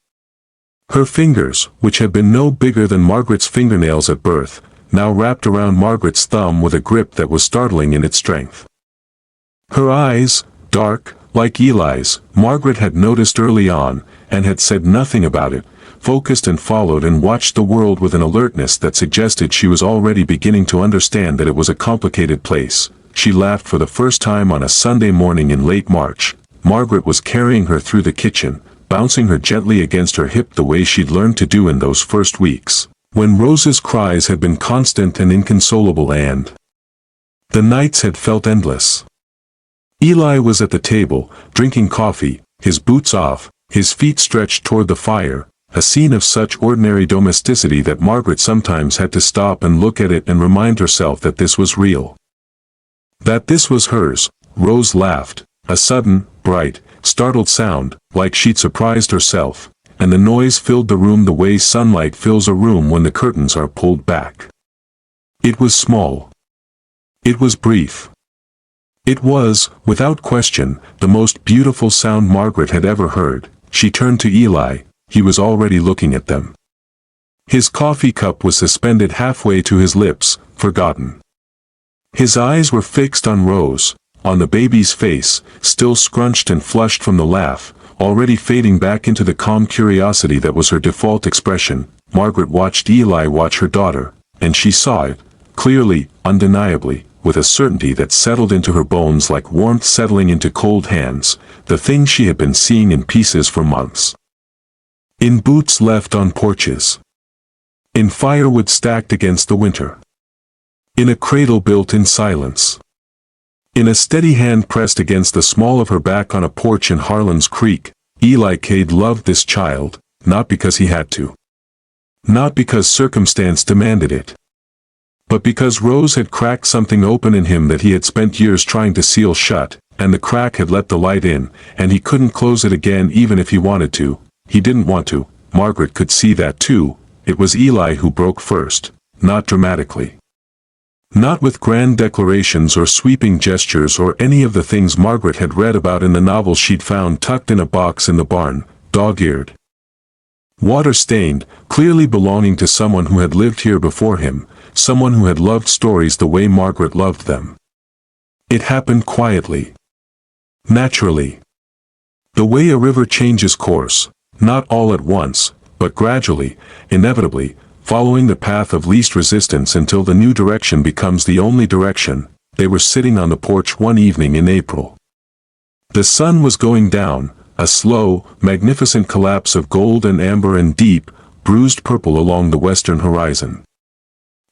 Her fingers, which had been no bigger than Margaret's fingernails at birth, now wrapped around Margaret's thumb with a grip that was startling in its strength. Her eyes, dark, like Eli's, Margaret had noticed early on, and had said nothing about it, focused and followed and watched the world with an alertness that suggested she was already beginning to understand that it was a complicated place. She laughed for the first time on a Sunday morning in late March. Margaret was carrying her through the kitchen, bouncing her gently against her hip the way she'd learned to do in those first weeks, when Rose's cries had been constant and inconsolable and the nights had felt endless. Eli was at the table, drinking coffee, his boots off, his feet stretched toward the fire, a scene of such ordinary domesticity that Margaret sometimes had to stop and look at it and remind herself that this was real. That this was hers. Rose laughed, a sudden, bright, startled sound, like she'd surprised herself, and the noise filled the room the way sunlight fills a room when the curtains are pulled back. It was small. It was brief. It was, without question, the most beautiful sound Margaret had ever heard. She turned to Eli. He was already looking at them. His coffee cup was suspended halfway to his lips, forgotten. His eyes were fixed on Rose, on the baby's face, still scrunched and flushed from the laugh, already fading back into the calm curiosity that was her default expression. Margaret watched Eli watch her daughter, and she saw it, clearly, undeniably, with a certainty that settled into her bones like warmth settling into cold hands, the thing she had been seeing in pieces for months. In boots left on porches. In firewood stacked against the winter. In a cradle built in silence. In a steady hand pressed against the small of her back on a porch in Harlan's Creek. Eli Cade loved this child, not because he had to. Not because circumstance demanded it. But because Rose had cracked something open in him that he had spent years trying to seal shut, and the crack had let the light in, and he couldn't close it again even if he wanted to. He didn't want to. Margaret could see that too. It was Eli who broke first, not dramatically. Not with grand declarations or sweeping gestures or any of the things Margaret had read about in the novels she'd found tucked in a box in the barn, dog-eared. Water-stained, clearly belonging to someone who had lived here before him, someone who had loved stories the way Margaret loved them. It happened quietly. Naturally. The way a river changes course, not all at once, but gradually, inevitably, following the path of least resistance until the new direction becomes the only direction. They were sitting on the porch one evening in April. The sun was going down, a slow, magnificent collapse of gold and amber and deep, bruised purple along the western horizon.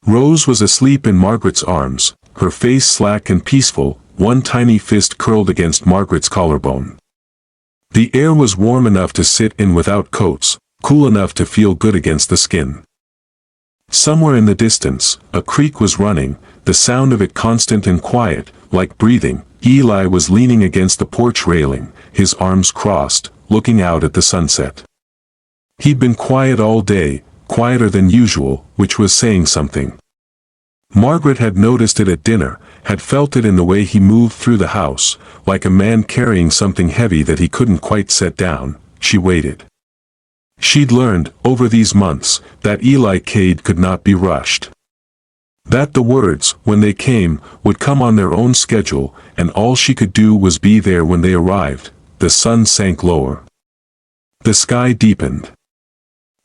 Rose was asleep in Margaret's arms, her face slack and peaceful, one tiny fist curled against Margaret's collarbone. The air was warm enough to sit in without coats, cool enough to feel good against the skin. Somewhere in the distance, a creek was running, the sound of it constant and quiet, like breathing. Eli was leaning against the porch railing, his arms crossed, looking out at the sunset. He'd been quiet all day, quieter than usual, which was saying something. Margaret had noticed it at dinner, had felt it in the way he moved through the house, like a man carrying something heavy that he couldn't quite set down. She waited. She'd learned, over these months, that Eli Cade could not be rushed. That the words, when they came, would come on their own schedule, and all she could do was be there when they arrived. The sun sank lower. The sky deepened.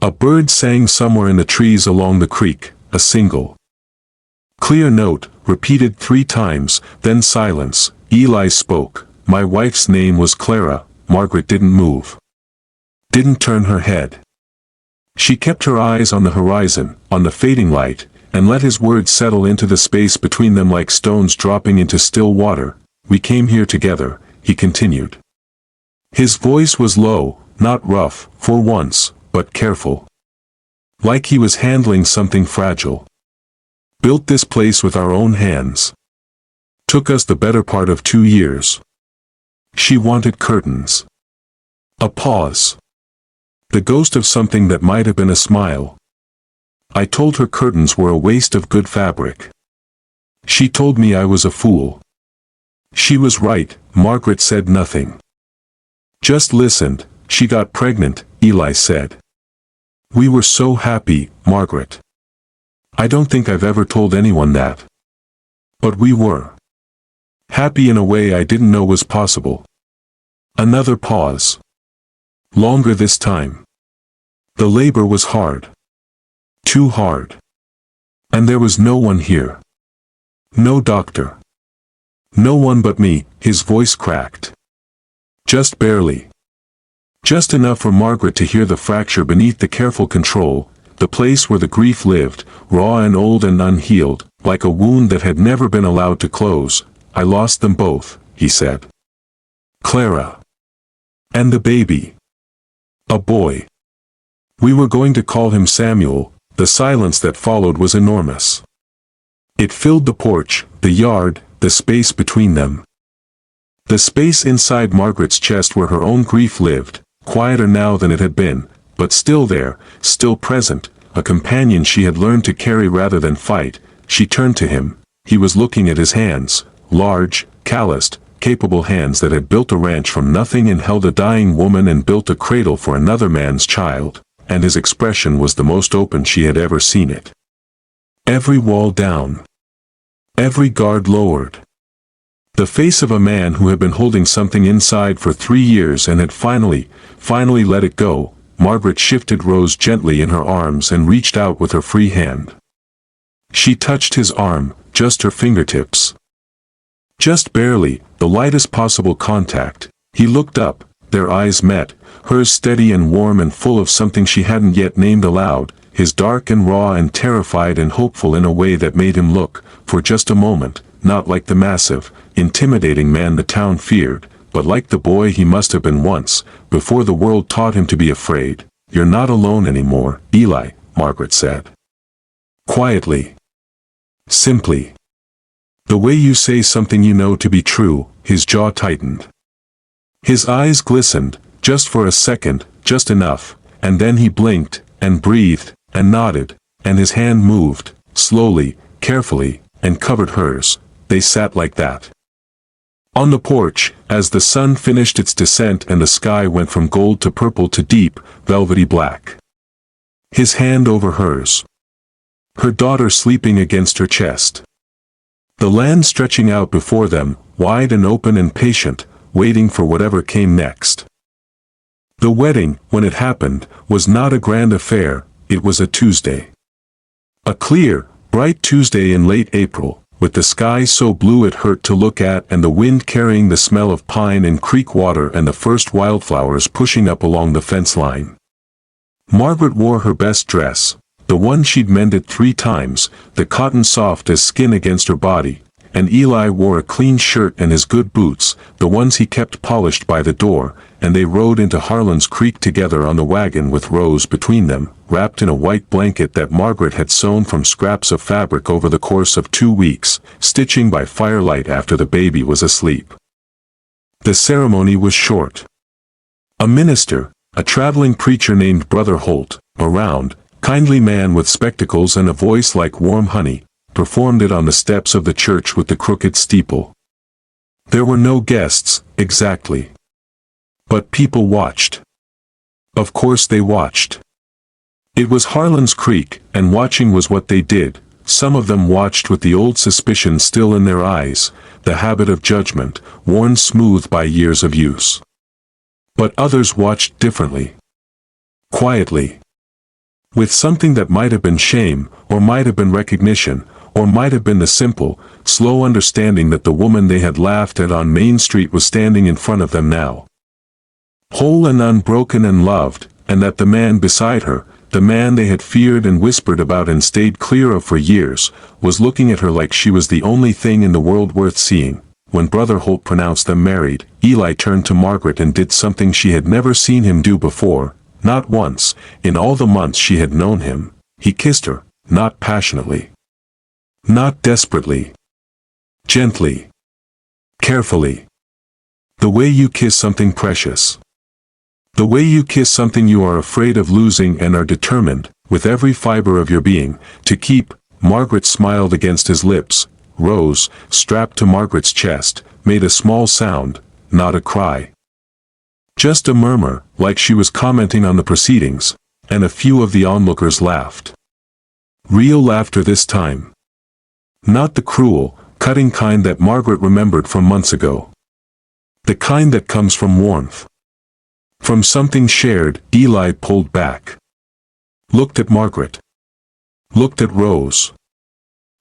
A bird sang somewhere in the trees along the creek, a single, clear note, repeated 3 times, then silence. Eli spoke. My wife's name was Clara. Margaret didn't move. Didn't turn her head. She kept her eyes on the horizon, on the fading light, and let his words settle into the space between them like stones dropping into still water. We came here together, he continued. His voice was low, not rough, for once, but careful. Like he was handling something fragile. Built this place with our own hands. Took us the better part of 2 years. She wanted curtains. A pause. The ghost of something that might have been a smile. I told her curtains were a waste of good fabric. She told me I was a fool. She was right, Margaret said nothing. Just listened, she got pregnant, Eli said. We were so happy, Margaret. I don't think I've ever told anyone that. But we were. Happy in a way I didn't know was possible. Another pause. Longer this time. The labor was hard. Too hard. And there was no one here. No doctor. No one but me, his voice cracked. Just barely. Just enough for Margaret to hear the fracture beneath the careful control, the place where the grief lived, raw and old and unhealed, like a wound that had never been allowed to close. I lost them both, he said. Clara. And the baby. A boy. We were going to call him Samuel. The silence that followed was enormous. It filled the porch, the yard, the space between them. The space inside Margaret's chest where her own grief lived, quieter now than it had been, but still there, still present, a companion she had learned to carry rather than fight. She turned to him. He was looking at his hands, large, calloused, capable hands that had built a ranch from nothing and held a dying woman and built a cradle for another man's child, and his expression was the most open she had ever seen it. Every wall down. Every guard lowered. The face of a man who had been holding something inside for 3 years and had finally let it go. Margaret shifted Rose gently in her arms and reached out with her free hand. She touched his arm, just her fingertips. Just barely, the lightest possible contact. He looked up, their eyes met, hers steady and warm and full of something she hadn't yet named aloud, his dark and raw and terrified and hopeful in a way that made him look, for just a moment, not like the massive, intimidating man the town feared, but like the boy he must have been once, before the world taught him to be afraid. You're not alone anymore, Eli, Margaret said. Quietly. Simply. The way you say something you know to be true. His jaw tightened. His eyes glistened, just for a second, just enough, and then he blinked, and breathed, and nodded, and his hand moved, slowly, carefully, and covered hers. They sat like that. On the porch, as the sun finished its descent and the sky went from gold to purple to deep, velvety black. His hand over hers. Her daughter sleeping against her chest. The land stretching out before them, wide and open and patient, waiting for whatever came next. The wedding, when it happened, was not a grand affair. It was a Tuesday. A clear, bright Tuesday in late April, with the sky so blue it hurt to look at and the wind carrying the smell of pine and creek water and the first wildflowers pushing up along the fence line. Margaret wore her best dress, the one she'd mended 3 times, the cotton soft as skin against her body, and Eli wore a clean shirt and his good boots, the ones he kept polished by the door, and they rode into Harlan's Creek together on the wagon with Rose between them, wrapped in a white blanket that Margaret had sewn from scraps of fabric over the course of 2 weeks, stitching by firelight after the baby was asleep. The ceremony was short. A minister, a traveling preacher named Brother Holt, a round, kindly man with spectacles and a voice like warm honey, performed it on the steps of the church with the crooked steeple. There were no guests, exactly. But people watched. Of course they watched. It was Harlan's Creek, and watching was what they did. Some of them watched with the old suspicion still in their eyes, the habit of judgment, worn smooth by years of use. But others watched differently. Quietly. With something that might have been shame, or might have been recognition, or might have been the simple, slow understanding that the woman they had laughed at on Main Street was standing in front of them now. Whole and unbroken and loved, and that the man beside her, the man they had feared and whispered about and stayed clear of for years, was looking at her like she was the only thing in the world worth seeing. When Brother Holt pronounced them married, Eli turned to Margaret and did something she had never seen him do before. Not once, in all the months she had known him. He kissed her, not passionately. Not desperately. Gently. Carefully. The way you kiss something precious. The way you kiss something you are afraid of losing and are determined, with every fiber of your being, to keep. Margaret smiled against his lips, Rose, strapped to Margaret's chest, made a small sound, not a cry. Just a murmur, like she was commenting on the proceedings, and a few of the onlookers laughed. Real laughter this time. Not the cruel, cutting kind that Margaret remembered from months ago. The kind that comes from warmth. From something shared. Eli pulled back. Looked at Margaret. Looked at Rose.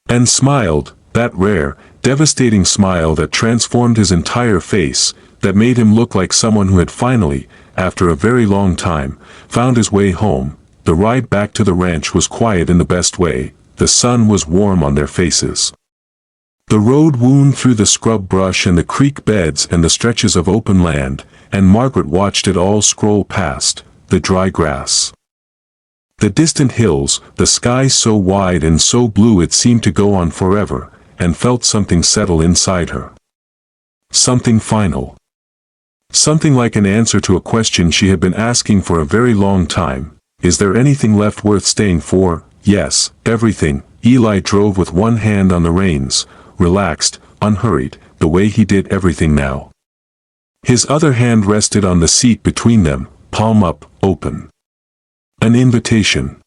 And smiled, that rare, devastating smile that transformed his entire face, that made him look like someone who had finally, after a very long time, found his way home. The ride back to the ranch was quiet in the best way. The sun was warm on their faces. The road wound through the scrub brush and the creek beds and the stretches of open land, and Margaret watched it all scroll past, the dry grass. The distant hills, the sky so wide and so blue it seemed to go on forever, and felt something settle inside her. Something final. Something like an answer to a question she had been asking for a very long time. Is there anything left worth staying for? Yes, everything. Eli drove with one hand on the reins, relaxed, unhurried, the way he did everything now. His other hand rested on the seat between them, palm up, open. An invitation.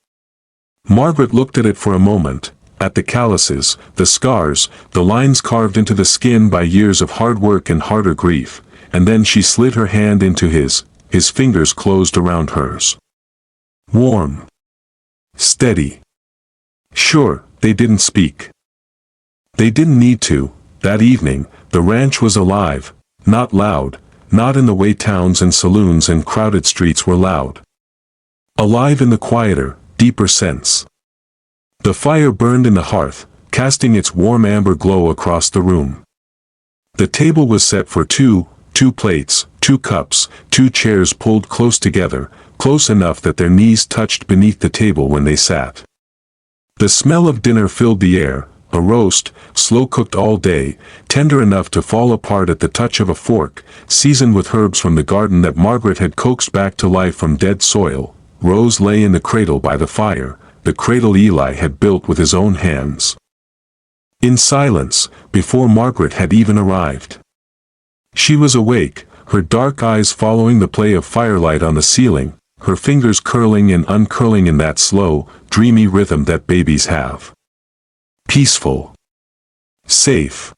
Margaret looked at it for a moment, at the calluses, the scars, the lines carved into the skin by years of hard work and harder grief, and then she slid her hand into his fingers closed around hers. Warm. Steady. Sure, they didn't speak. They didn't need to. That evening, the ranch was alive, not loud, not in the way towns and saloons and crowded streets were loud. Alive in the quieter, deeper sense. The fire burned in the hearth, casting its warm amber glow across the room. The table was set for two plates, 2 cups, 2 chairs pulled close together, close enough that their knees touched beneath the table when they sat. The smell of dinner filled the air, a roast, slow-cooked all day, tender enough to fall apart at the touch of a fork, seasoned with herbs from the garden that Margaret had coaxed back to life from dead soil. Rose lay in the cradle by the fire, the cradle Eli had built with his own hands. In silence, before Margaret had even arrived. She was awake, her dark eyes following the play of firelight on the ceiling, her fingers curling and uncurling in that slow, dreamy rhythm that babies have. Peaceful. Safe.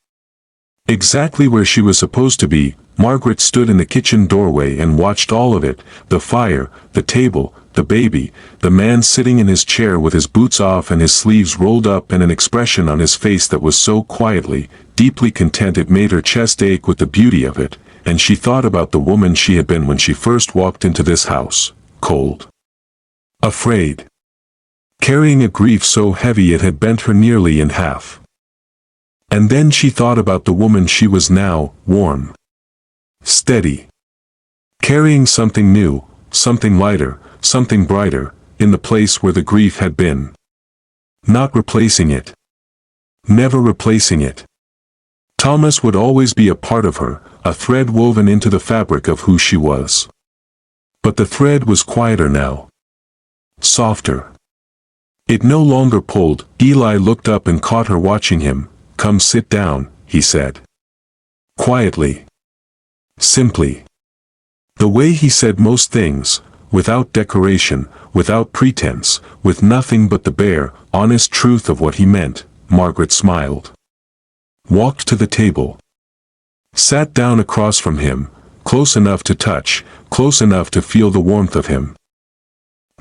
Exactly where she was supposed to be. Margaret stood in the kitchen doorway and watched all of it, the fire, the table, the baby, the man sitting in his chair with his boots off and his sleeves rolled up and an expression on his face that was so quietly, deeply content it made her chest ache with the beauty of it, and she thought about the woman she had been when she first walked into this house, cold. Afraid. Carrying a grief so heavy it had bent her nearly in half. And then she thought about the woman she was now, warm. Steady. Carrying something new, something lighter, something brighter, in the place where the grief had been. Not replacing it. Never replacing it. Thomas would always be a part of her, a thread woven into the fabric of who she was. But the thread was quieter now. Softer. It no longer pulled. Eli looked up and caught her watching him. Come sit down, he said. Quietly. Simply. The way he said most things, without decoration, without pretense, with nothing but the bare, honest truth of what he meant. Margaret smiled. Walked to the table. Sat down across from him, close enough to touch, close enough to feel the warmth of him.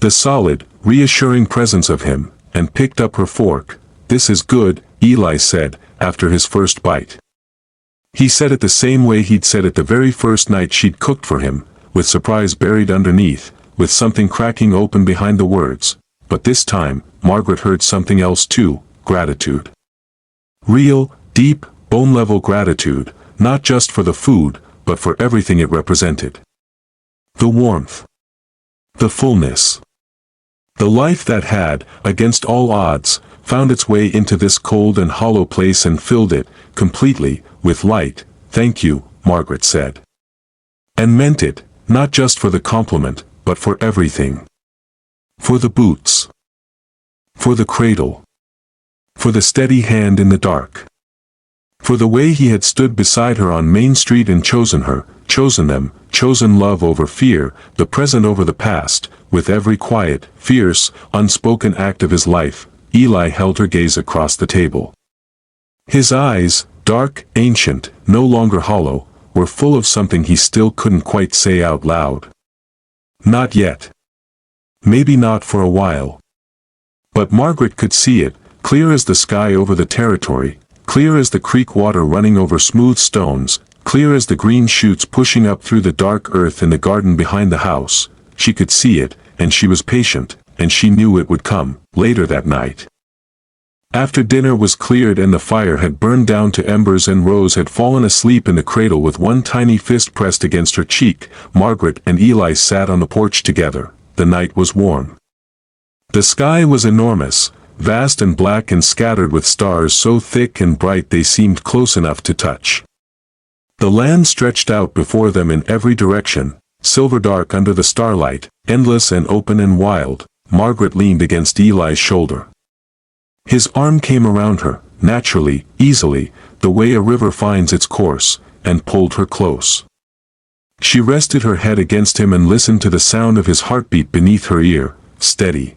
The solid, reassuring presence of him, and picked up her fork. This is good, Eli said, after his first bite. He said it the same way he'd said it the very first night she'd cooked for him, with surprise buried underneath, with something cracking open behind the words. But this time, Margaret heard something else too, gratitude. Real, deep, bone-level gratitude, not just for the food, but for everything it represented. The warmth. The fullness. The life that had, against all odds, found its way into this cold and hollow place and filled it, completely, with light. Thank you, Margaret said. And meant it, not just for the compliment, but for everything. For the boots. For the cradle. For the steady hand in the dark. For the way he had stood beside her on Main Street and chosen her, chosen them, chosen love over fear, the present over the past, with every quiet, fierce, unspoken act of his life, Eli held her gaze across the table. His eyes, dark, ancient, no longer hollow, were full of something he still couldn't quite say out loud. Not yet. Maybe not for a while. But Margaret could see it, clear as the sky over the territory, clear as the creek water running over smooth stones, clear as the green shoots pushing up through the dark earth in the garden behind the house. She could see it, and she was patient, and she knew it would come, later that night. After dinner was cleared and the fire had burned down to embers and Rose had fallen asleep in the cradle with one tiny fist pressed against her cheek, Margaret and Eli sat on the porch together. The night was warm. The sky was enormous, vast and black and scattered with stars so thick and bright they seemed close enough to touch. The land stretched out before them in every direction, silver dark under the starlight, endless and open and wild. Margaret leaned against Eli's shoulder. His arm came around her, naturally, easily, the way a river finds its course, and pulled her close. She rested her head against him and listened to the sound of his heartbeat beneath her ear, steady,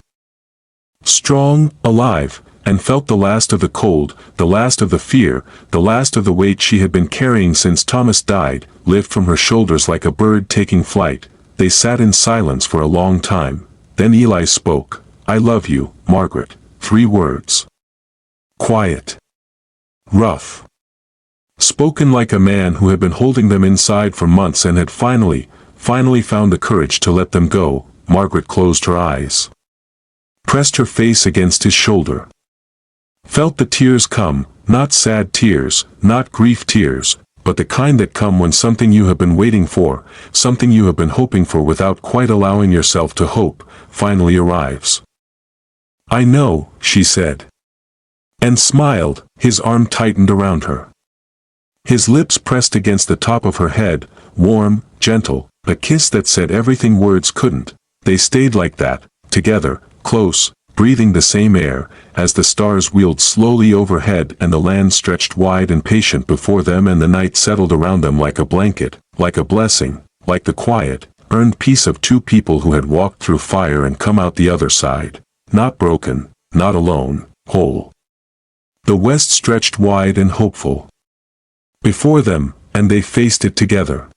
strong, alive, and felt the last of the cold, the last of the fear, the last of the weight she had been carrying since Thomas died, lift from her shoulders like a bird taking flight. They sat in silence for a long time. Then Eli spoke. "I love you, Margaret." 3 words. Quiet. Rough. Spoken like a man who had been holding them inside for months and had finally found the courage to let them go. Margaret closed her eyes. Pressed her face against his shoulder. Felt the tears come, not sad tears, not grief tears, but the kind that come when something you have been waiting for, something you have been hoping for without quite allowing yourself to hope, finally arrives. "I know," she said. And smiled. His arm tightened around her. His lips pressed against the top of her head, warm, gentle, a kiss that said everything words couldn't. They stayed like that, together, close, breathing the same air, as the stars wheeled slowly overhead and the land stretched wide and patient before them and the night settled around them like a blanket, like a blessing, like the quiet, earned peace of 2 people who had walked through fire and come out the other side. Not broken, not alone, whole. The west stretched wide and hopeful before them, and they faced it together.